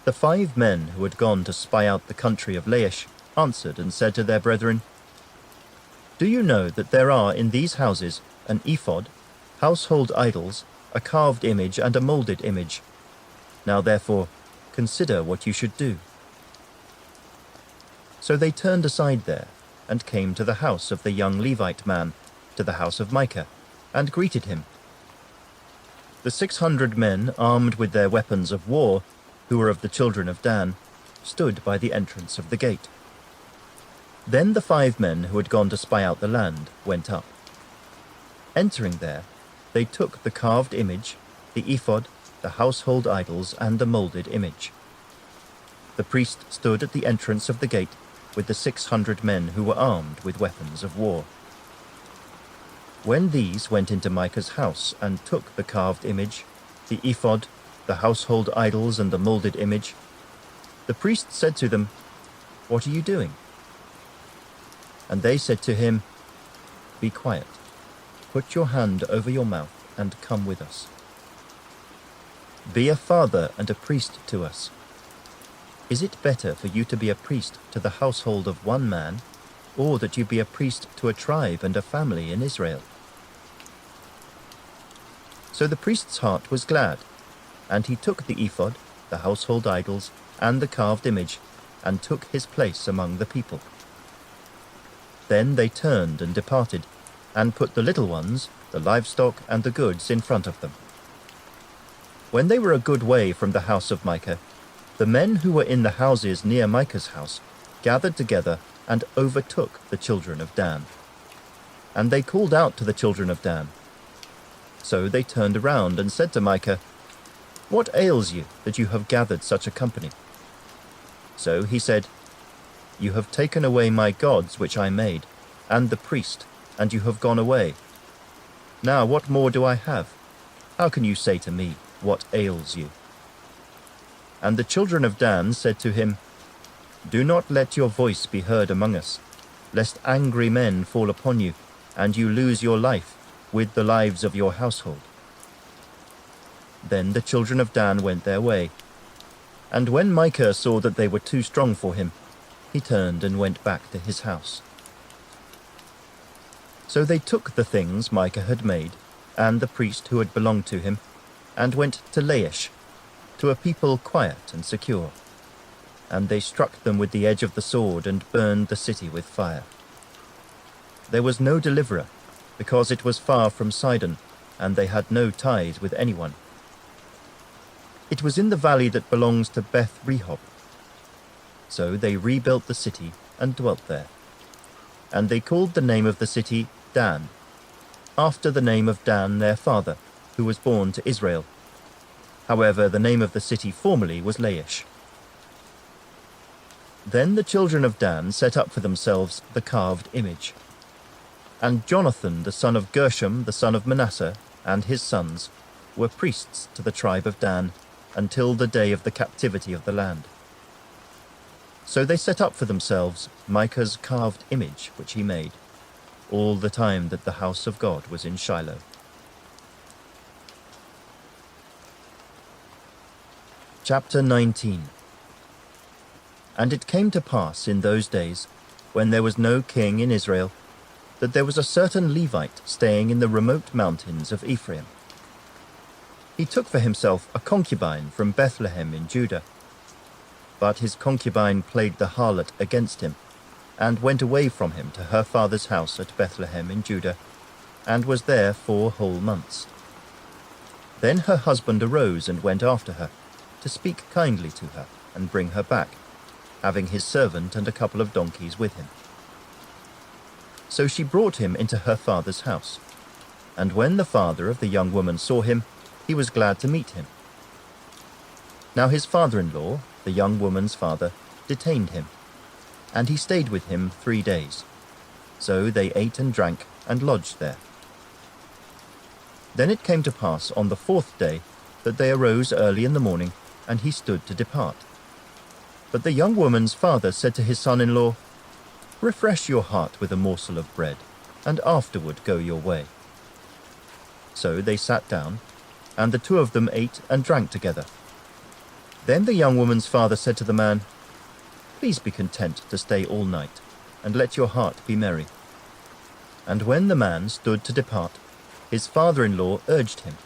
Speaker 1: the 5 men who had gone to spy out the country of Laish answered and said to their brethren, "Do you know that there are in these houses an ephod, household idols, a carved image, and a molded image? Now therefore consider what you should do." So they turned aside there, and came to the house of the young Levite man, to the house of Micah, and greeted him. The 600 men, armed with their weapons of war, who were of the children of Dan, stood by the entrance of the gate. Then the 5 men who had gone to spy out the land went up. Entering there, they took the carved image, the ephod, the household idols, and the molded image. The priest stood at the entrance of the gate with the 600 men who were armed with weapons of war. When these went into Micah's house and took the carved image, the ephod, the household idols, and the molded image, the priest said to them, "What are you doing?" And they said to him, "Be quiet. Put your hand over your mouth and come with us. Be a father and a priest to us. Is it better for you to be a priest to the household of one man, or that you be a priest to a tribe and a family in Israel?" So the priest's heart was glad, and he took the ephod, the household idols, and the carved image, and took his place among the people. Then they turned and departed, and put the little ones, the livestock, and the goods in front of them. When they were a good way from the house of Micah, the men who were in the houses near Micah's house gathered together and overtook the children of Dan. And they called out to the children of Dan. So they turned around and said to Micah, "What ails you that you have gathered such a company?" So he said, "You have taken away my gods which I made, and the priest, and you have gone away. Now what more do I have? How can you say to me, 'What ails you?'" And the children of Dan said to him, "Do not let your voice be heard among us, lest angry men fall upon you, and you lose your life with the lives of your household." Then the children of Dan went their way. And when Micah saw that they were too strong for him, he turned and went back to his house. So they took the things Micah had made, and the priest who had belonged to him, and went to Laish, to a people quiet and secure. And they struck them with the edge of the sword and burned the city with fire. There was no deliverer, because it was far from Sidon, and they had no ties with anyone. It was in the valley that belongs to Beth Rehob. So they rebuilt the city and dwelt there. And they called the name of the city Dan, after the name of Dan their father, who was born to Israel. However, the name of the city formerly was Laish. Then the children of Dan set up for themselves the carved image. And Jonathan the son of Gershom the son of Manasseh and his sons were priests to the tribe of Dan until the day of the captivity of the land. So they set up for themselves Micah's carved image which he made, all the time that the house of God was in Shiloh. Chapter 19. And it came to pass in those days, when there was no king in Israel, that there was a certain Levite staying in the remote mountains of Ephraim. He took for himself a concubine from Bethlehem in Judah. But his concubine played the harlot against him, and went away from him to her father's house at Bethlehem in Judah, and was there 4 whole months. Then her husband arose and went after her, to speak kindly to her and bring her back, having his servant and a couple of donkeys with him. So she brought him into her father's house, and when the father of the young woman saw him, he was glad to meet him. Now his father-in-law, the young woman's father, detained him, and he stayed with him 3 days. So they ate and drank and lodged there. Then it came to pass on the 4th day that they arose early in the morning, and he stood to depart. But the young woman's father said to his son-in-law, "Refresh your heart with a morsel of bread, and afterward go your way." So they sat down, and the two of them ate and drank together. Then the young woman's father said to the man, "Please be content to stay all night, and let your heart be merry." And when the man stood to depart, his father-in-law urged him,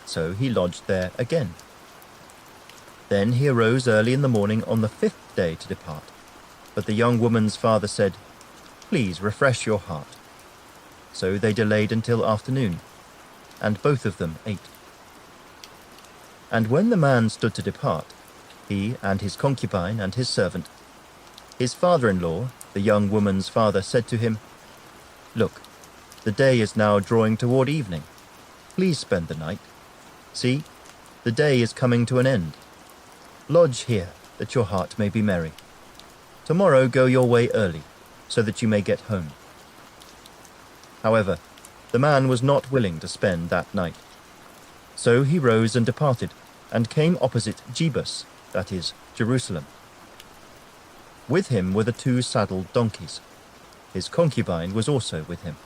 Speaker 1: so he lodged there again. Then he arose early in the morning on the 5th day to depart. But the young woman's father said, "Please refresh your heart." So they delayed until afternoon, and both of them ate. And when the man stood to depart, he and his concubine and his servant, his father-in-law, the young woman's father, said to him, "Look, the day is now drawing toward evening. Please spend the night. See, the day is coming to an end. Lodge here, that your heart may be merry. Tomorrow go your way early, so that you may get home." However, the man was not willing to spend that night. So he rose and departed, and came opposite Jebus, that is, Jerusalem. With him were the 2 saddled donkeys. His concubine was also with him.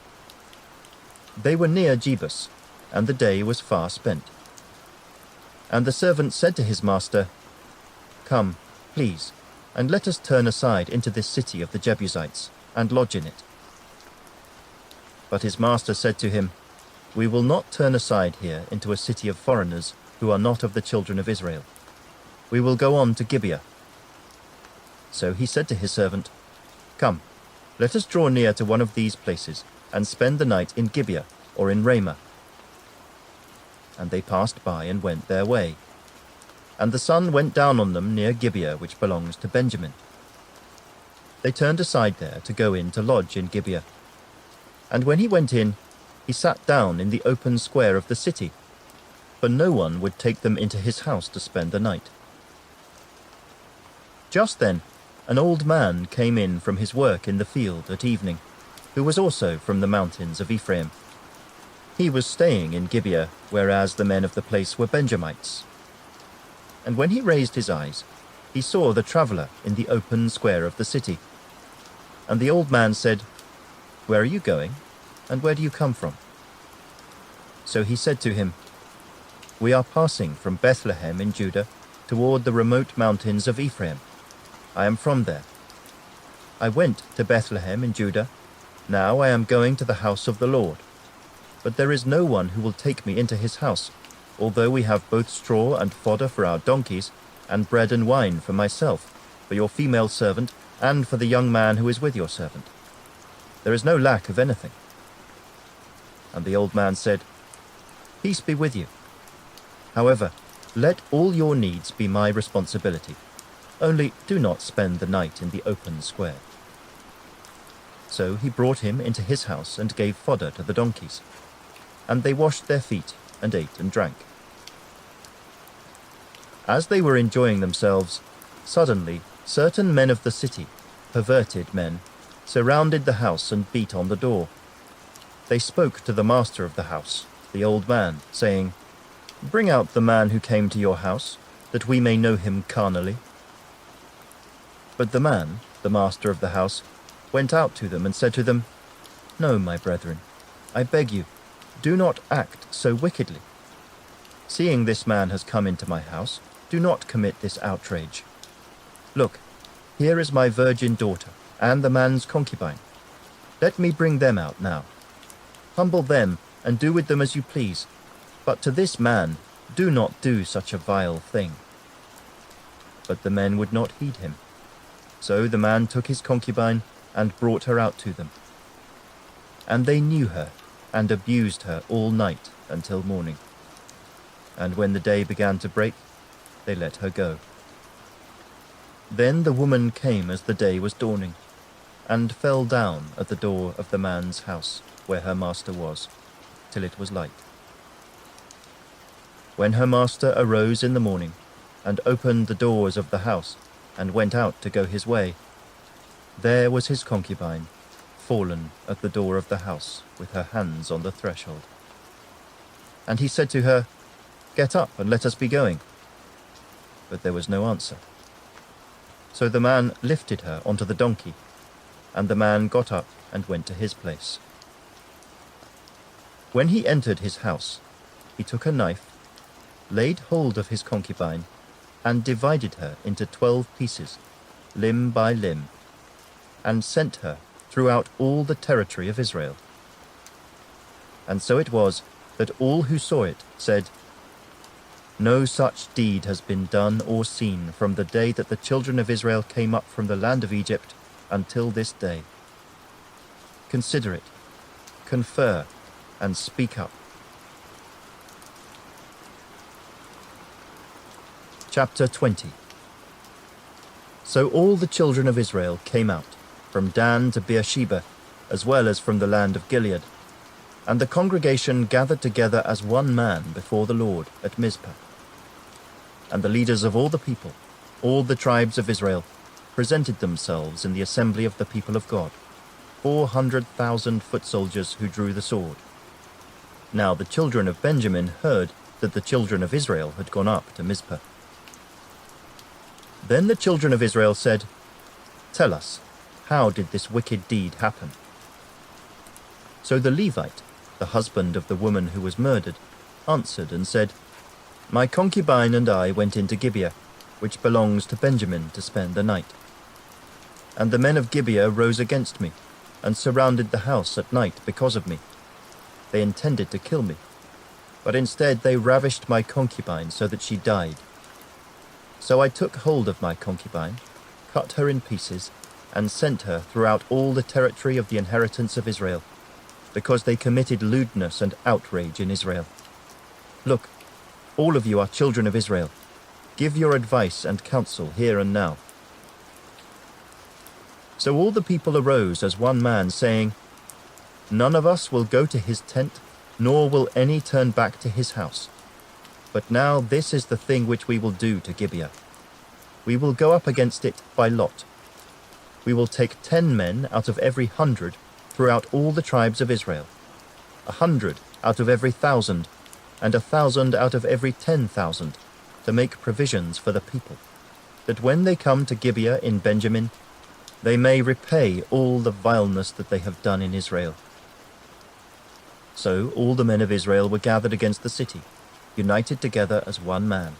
Speaker 1: They were near Jebus, and the day was far spent. And the servant said to his master, "Come, please, and let us turn aside into this city of the Jebusites, and lodge in it." But his master said to him, "We will not turn aside here into a city of foreigners who are not of the children of Israel. We will go on to Gibeah." So he said to his servant, "Come, let us draw near to one of these places, and spend the night in Gibeah or in Ramah." And they passed by and went their way. And the sun went down on them near Gibeah, which belongs to Benjamin. They turned aside there to go in to lodge in Gibeah. And when he went in, he sat down in the open square of the city, for no one would take them into his house to spend the night. Just then, an old man came in from his work in the field at evening, who was also from the mountains of Ephraim. He was staying in Gibeah, whereas the men of the place were Benjamites. And when he raised his eyes, he saw the traveler in the open square of the city. And the old man said, "Where are you going, and where do you come from?" So he said to him, "We are passing from Bethlehem in Judah toward the remote mountains of Ephraim. I am from there. I went to Bethlehem in Judah. Now I am going to the house of the Lord. But there is no one who will take me into his house, although we have both straw and fodder for our donkeys, and bread and wine for myself, for your female servant, and for the young man who is with your servant. There is no lack of anything." And the old man said, "Peace be with you. However, let all your needs be my responsibility. Only do not spend the night in the open square." So he brought him into his house and gave fodder to the donkeys. And they washed their feet and ate and drank. As they were enjoying themselves, suddenly certain men of the city, perverted men, surrounded the house and beat on the door. They spoke to the master of the house, the old man, saying, "Bring out the man who came to your house, that we may know him carnally." But the man, the master of the house, went out to them and said to them, "No, my brethren, I beg you, do not act so wickedly. Seeing this man has come into my house, do not commit this outrage. Look, here is my virgin daughter and the man's concubine. Let me bring them out now. Humble them and do with them as you please, but to this man do not do such a vile thing." But the men would not heed him. So the man took his concubine and brought her out to them. And they knew her and abused her all night until morning. And when the day began to break, they let her go. Then the woman came as the day was dawning, and fell down at the door of the man's house where her master was, till it was light. When her master arose in the morning, and opened the doors of the house, and went out to go his way, there was his concubine, fallen at the door of the house, with her hands on the threshold. And he said to her, "Get up and let us be going." But there was no answer. So the man lifted her onto the donkey, and the man got up and went to his place. When he entered his house, he took a knife, laid hold of his concubine, and divided her into 12 pieces, limb by limb, and sent her throughout all the territory of Israel. And so it was that all who saw it said, "No such deed has been done or seen from the day that the children of Israel came up from the land of Egypt until this day. Consider it, confer, and speak up." Chapter 20. So all the children of Israel came out, from Dan to Beersheba, as well as from the land of Gilead, and the congregation gathered together as one man before the Lord at Mizpah. And the leaders of all the people, all the tribes of Israel, presented themselves in the assembly of the people of God, 400,000 foot soldiers who drew the sword. Now the children of Benjamin heard that the children of Israel had gone up to Mizpah. Then the children of Israel said, "Tell us, how did this wicked deed happen?" So the Levite, the husband of the woman who was murdered, answered and said, "My concubine and I went into Gibeah, which belongs to Benjamin, to spend the night. And the men of Gibeah rose against me, and surrounded the house at night because of me. They intended to kill me, but instead they ravished my concubine so that she died. So I took hold of my concubine, cut her in pieces, and sent her throughout all the territory of the inheritance of Israel, because they committed lewdness and outrage in Israel. Look, all of you are children of Israel. Give your advice and counsel here and now." So all the people arose as one man, saying, "None of us will go to his tent, nor will any turn back to his house. But now this is the thing which we will do to Gibeah. We will go up against it by lot. We will take 10 men out of every 100 throughout all the tribes of Israel, 100 out of every 1,000, and 1,000 out of every 10,000, to make provisions for the people, that when they come to Gibeah in Benjamin, they may repay all the vileness that they have done in Israel." So all the men of Israel were gathered against the city, united together as one man.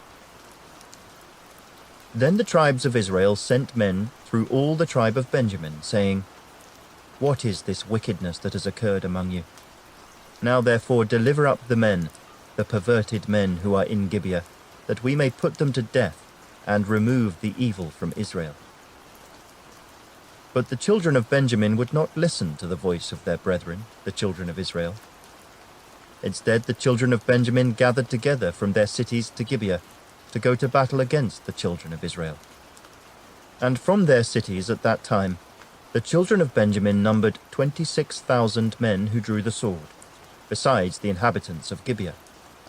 Speaker 1: Then the tribes of Israel sent men through all the tribe of Benjamin, saying, "What is this wickedness that has occurred among you? Now therefore deliver up the men, the perverted men who are in Gibeah, that we may put them to death and remove the evil from Israel." But the children of Benjamin would not listen to the voice of their brethren, the children of Israel. Instead, the children of Benjamin gathered together from their cities to Gibeah to go to battle against the children of Israel. And from their cities at that time, the children of Benjamin numbered 26,000 men who drew the sword, besides the inhabitants of Gibeah,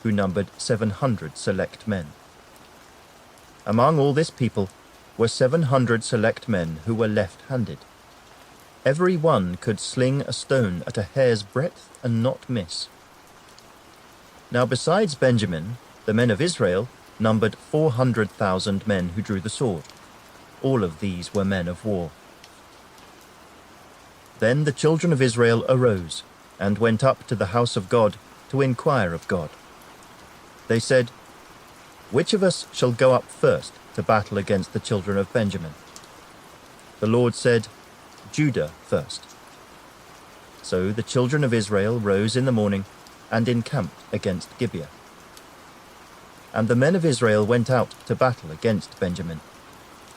Speaker 1: who numbered 700 select men. Among all this people were 700 select men who were left-handed. Every one could sling a stone at a hair's breadth and not miss. Now besides Benjamin, the men of Israel numbered 400,000 men who drew the sword. All of these were men of war. Then the children of Israel arose and went up to the house of God to inquire of God. They said, "Which of us shall go up first to battle against the children of Benjamin?" The Lord said, "Judah first." So the children of Israel rose in the morning and encamped against Gibeah. And the men of Israel went out to battle against Benjamin.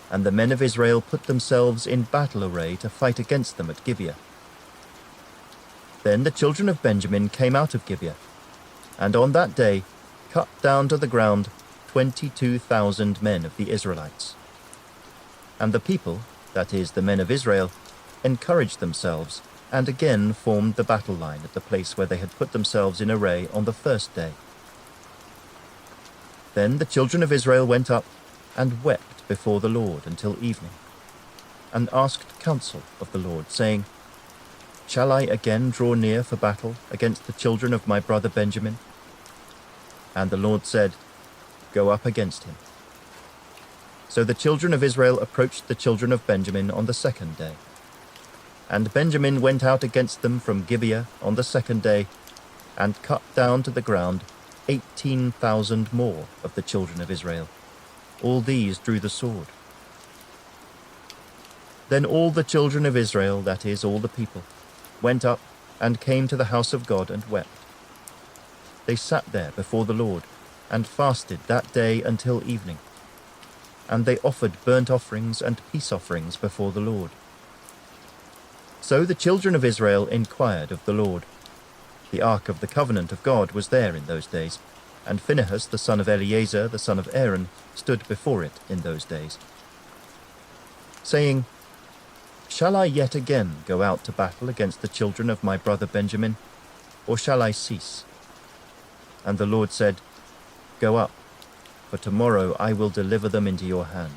Speaker 1: And the men of Israel put themselves in battle array to fight against them at Gibeah. Then the children of Benjamin came out of Gibeah, and on that day cut down to the ground 22,000 men of the Israelites. And the people, that is, the men of Israel, encouraged themselves, and again formed the battle line at the place where they had put themselves in array on the first day. Then the children of Israel went up and wept before the Lord until evening, and asked counsel of the Lord, saying, "Shall I again draw near for battle against the children of my brother Benjamin?" And the Lord said, "Go up against him." So the children of Israel approached the children of Benjamin on the second day. And Benjamin went out against them from Gibeah on the second day, and cut down to the ground 18,000 more of the children of Israel. All these drew the sword. Then all the children of Israel, that is, all the people, went up and came to the house of God and wept. They sat there before the Lord and fasted that day until evening. And they offered burnt offerings and peace offerings before the Lord. So the children of Israel inquired of the Lord. The ark of the covenant of God was there in those days, and Phinehas the son of Eleazar the son of Aaron stood before it in those days, saying, Shall I yet again go out to battle against the children of my brother Benjamin, or shall I cease? And the Lord said, Go up, for tomorrow I will deliver them into your hand.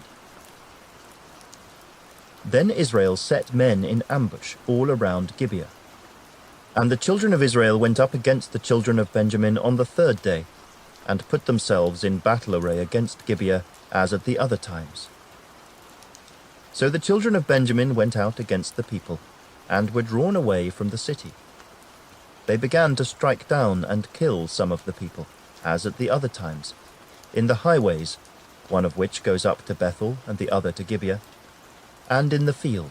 Speaker 1: Then Israel set men in ambush all around Gibeah. And the children of Israel went up against the children of Benjamin on the third day, and put themselves in battle array against Gibeah as at the other times. So the children of Benjamin went out against the people, and were drawn away from the city. They began to strike down and kill some of the people, as at the other times, in the highways, one of which goes up to Bethel and the other to Gibeah, and in the field,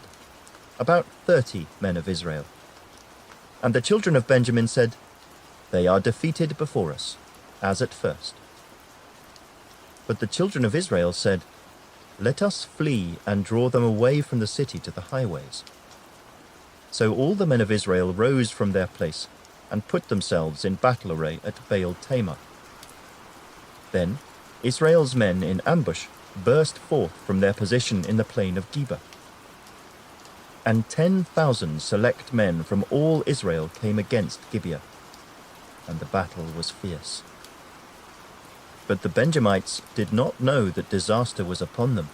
Speaker 1: about 30 men of Israel. And the children of Benjamin said, They are defeated before us, as at first. But the children of Israel said, Let us flee and draw them away from the city to the highways. So all the men of Israel rose from their place and put themselves in battle array at Baal Tamar. Then Israel's men in ambush burst forth from their position in the plain of Geba. And 10,000 select men from all Israel came against Gibeah, and the battle was fierce. But the Benjamites did not know that disaster was upon them.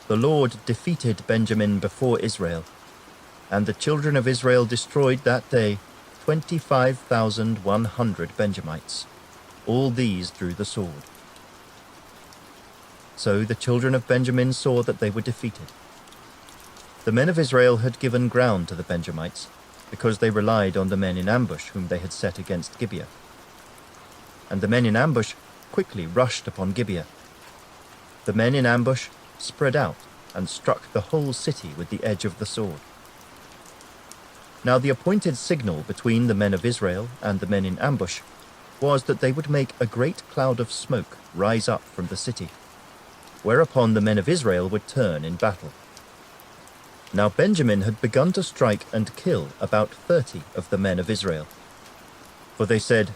Speaker 1: The Lord defeated Benjamin before Israel, and the children of Israel destroyed that day 25,100 Benjamites. All these drew the sword. So the children of Benjamin saw that they were defeated. The men of Israel had given ground to the Benjamites, because they relied on the men in ambush whom they had set against Gibeah. And the men in ambush quickly rushed upon Gibeah. The men in ambush spread out and struck the whole city with the edge of the sword. Now the appointed signal between the men of Israel and the men in ambush was that they would make a great cloud of smoke rise up from the city, whereupon the men of Israel would turn in battle. Now Benjamin had begun to strike and kill about 30 of the men of Israel. For they said,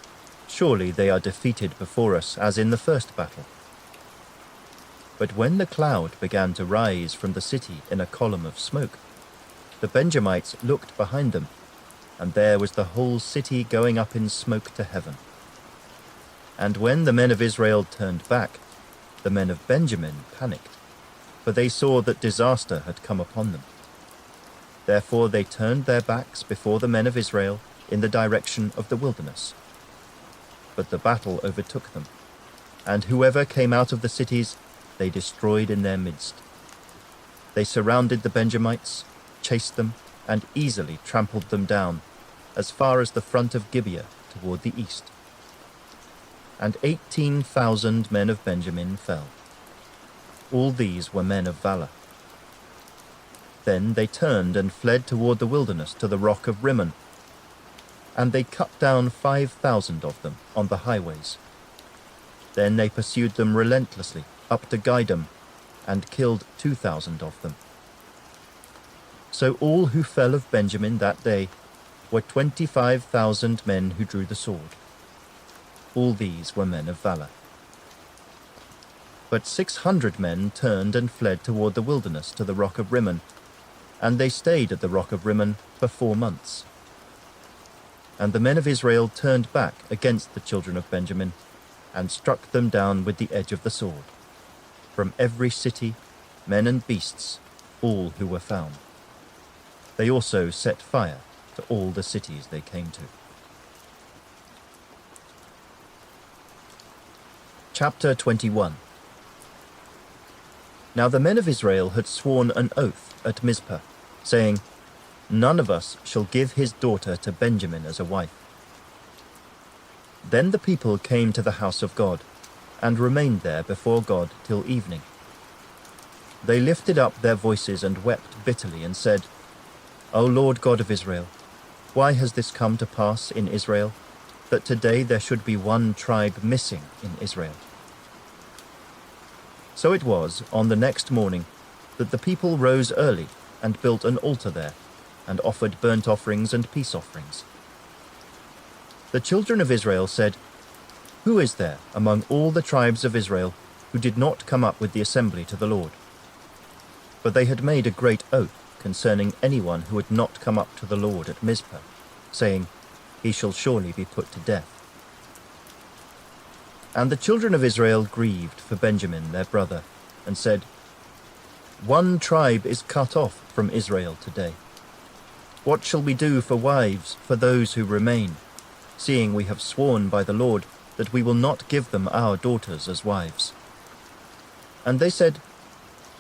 Speaker 1: Surely they are defeated before us, as in the first battle. But when the cloud began to rise from the city in a column of smoke, the Benjamites looked behind them, and there was the whole city going up in smoke to heaven. And when the men of Israel turned back, the men of Benjamin panicked, for they saw that disaster had come upon them. Therefore they turned their backs before the men of Israel in the direction of the wilderness. But the battle overtook them, and whoever came out of the cities they destroyed in their midst. They surrounded the Benjamites, chased them, and easily trampled them down, as far as the front of Gibeah toward the east. And 18,000 men of Benjamin fell. All these were men of valor. Then they turned and fled toward the wilderness to the rock of Rimmon, and they cut down 5,000 of them on the highways. Then they pursued them relentlessly up to Gidom, and killed 2,000 of them. So all who fell of Benjamin that day were 25,000 men who drew the sword. All these were men of valor. But 600 men turned and fled toward the wilderness to the rock of Rimmon, and they stayed at the rock of Rimmon for 4 months. And the men of Israel turned back against the children of Benjamin, and struck them down with the edge of the sword, from every city, men and beasts, all who were found. They also set fire to all the cities they came to. Chapter 21. Now the men of Israel had sworn an oath at Mizpah, saying, None of us shall give his daughter to Benjamin as a wife. Then the people came to the house of God, and remained there before God till evening. They lifted up their voices and wept bitterly, and said, O Lord God of Israel, why has this come to pass in Israel, that today there should be one tribe missing in Israel? So it was on the next morning that the people rose early and built an altar there, and offered burnt offerings and peace offerings. The children of Israel said, Who is there among all the tribes of Israel who did not come up with the assembly to the Lord? For they had made a great oath concerning anyone who had not come up to the Lord at Mizpah, saying, He shall surely be put to death. And the children of Israel grieved for Benjamin their brother, and said, One tribe is cut off from Israel today. What shall we do for wives for those who remain, seeing we have sworn by the Lord that we will not give them our daughters as wives? And they said,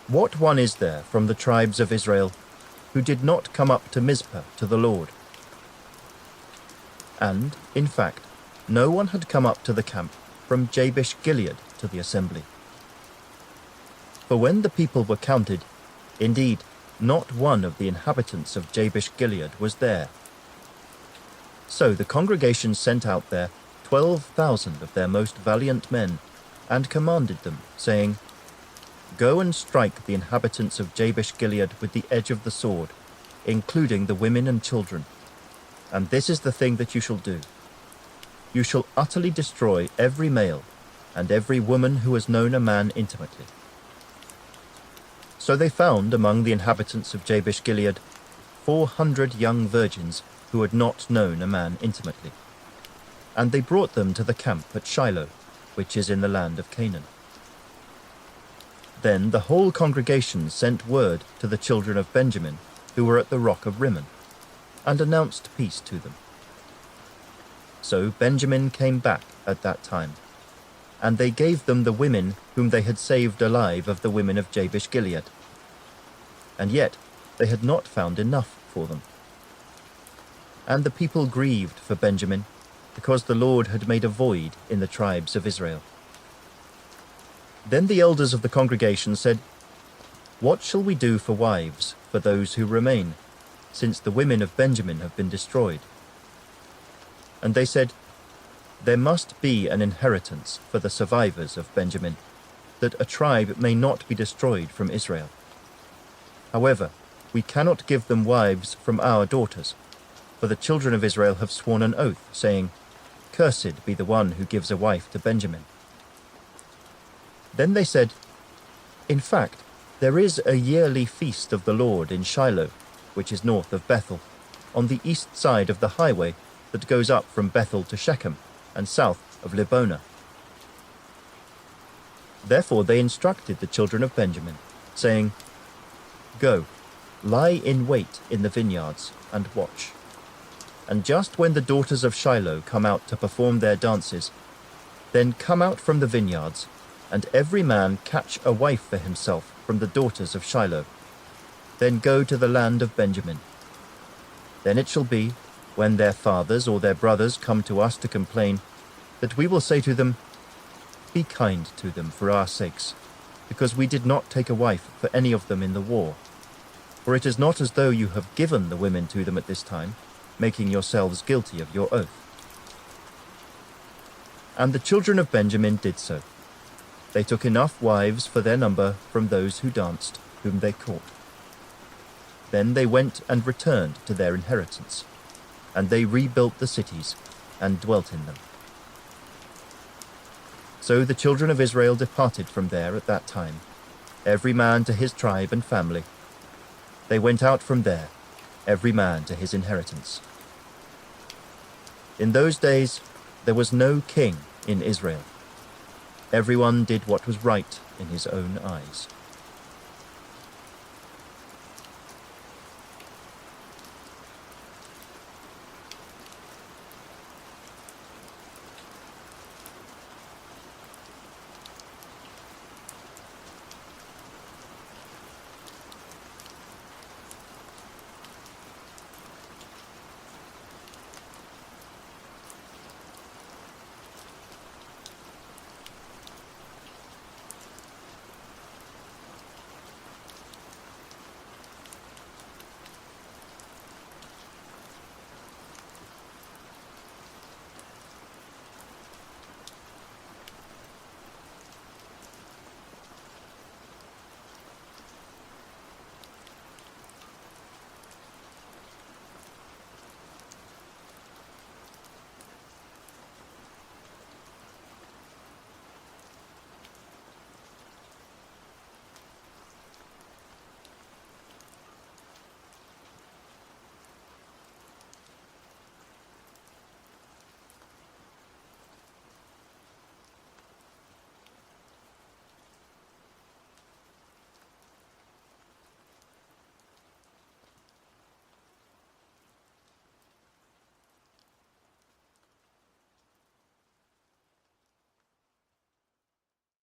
Speaker 1: What one is there from the tribes of Israel who did not come up to Mizpah to the Lord? And, in fact, no one had come up to the camp from Jabesh Gilead to the assembly. For when the people were counted, indeed, not one of the inhabitants of Jabesh Gilead was there. So the congregation sent out there 12,000 of their most valiant men, and commanded them, saying, Go and strike the inhabitants of Jabesh Gilead with the edge of the sword, including the women and children. And this is the thing that you shall do. You shall utterly destroy every male, and every woman who has known a man intimately. So they found among the inhabitants of Jabesh Gilead 400 young virgins who had not known a man intimately. And they brought them to the camp at Shiloh, which is in the land of Canaan. Then the whole congregation sent word to the children of Benjamin, who were at the rock of Rimmon, and announced peace to them. So Benjamin came back at that time, and they gave them the women whom they had saved alive of the women of Jabesh Gilead. And yet they had not found enough for them. And the people grieved for Benjamin, because the Lord had made a void in the tribes of Israel. Then the elders of the congregation said, What shall we do for wives for those who remain, since the women of Benjamin have been destroyed? And they said, There must be an inheritance for the survivors of Benjamin, that a tribe may not be destroyed from Israel. However, we cannot give them wives from our daughters, for the children of Israel have sworn an oath, saying, Cursed be the one who gives a wife to Benjamin. Then they said, In fact, there is a yearly feast of the Lord in Shiloh, which is north of Bethel, on the east side of the highway that goes up from Bethel to Shechem, and south of Libonah. Therefore they instructed the children of Benjamin, saying, Go, lie in wait in the vineyards, and watch. And just when the daughters of Shiloh come out to perform their dances, then come out from the vineyards, and every man catch a wife for himself from the daughters of Shiloh. Then go to the land of Benjamin. Then it shall be, when their fathers or their brothers come to us to complain, that we will say to them, Be kind to them for our sakes, because we did not take a wife for any of them in the war. For it is not as though you have given the women to them at this time, making yourselves guilty of your oath. And the children of Benjamin did so. They took enough wives for their number from those who danced, whom they caught. Then they went and returned to their inheritance, and they rebuilt the cities and dwelt in them. So the children of Israel departed from there at that time, every man to his tribe and family. They went out from there, every man to his inheritance. In those days there was no king in Israel. Everyone did what was right in his own eyes.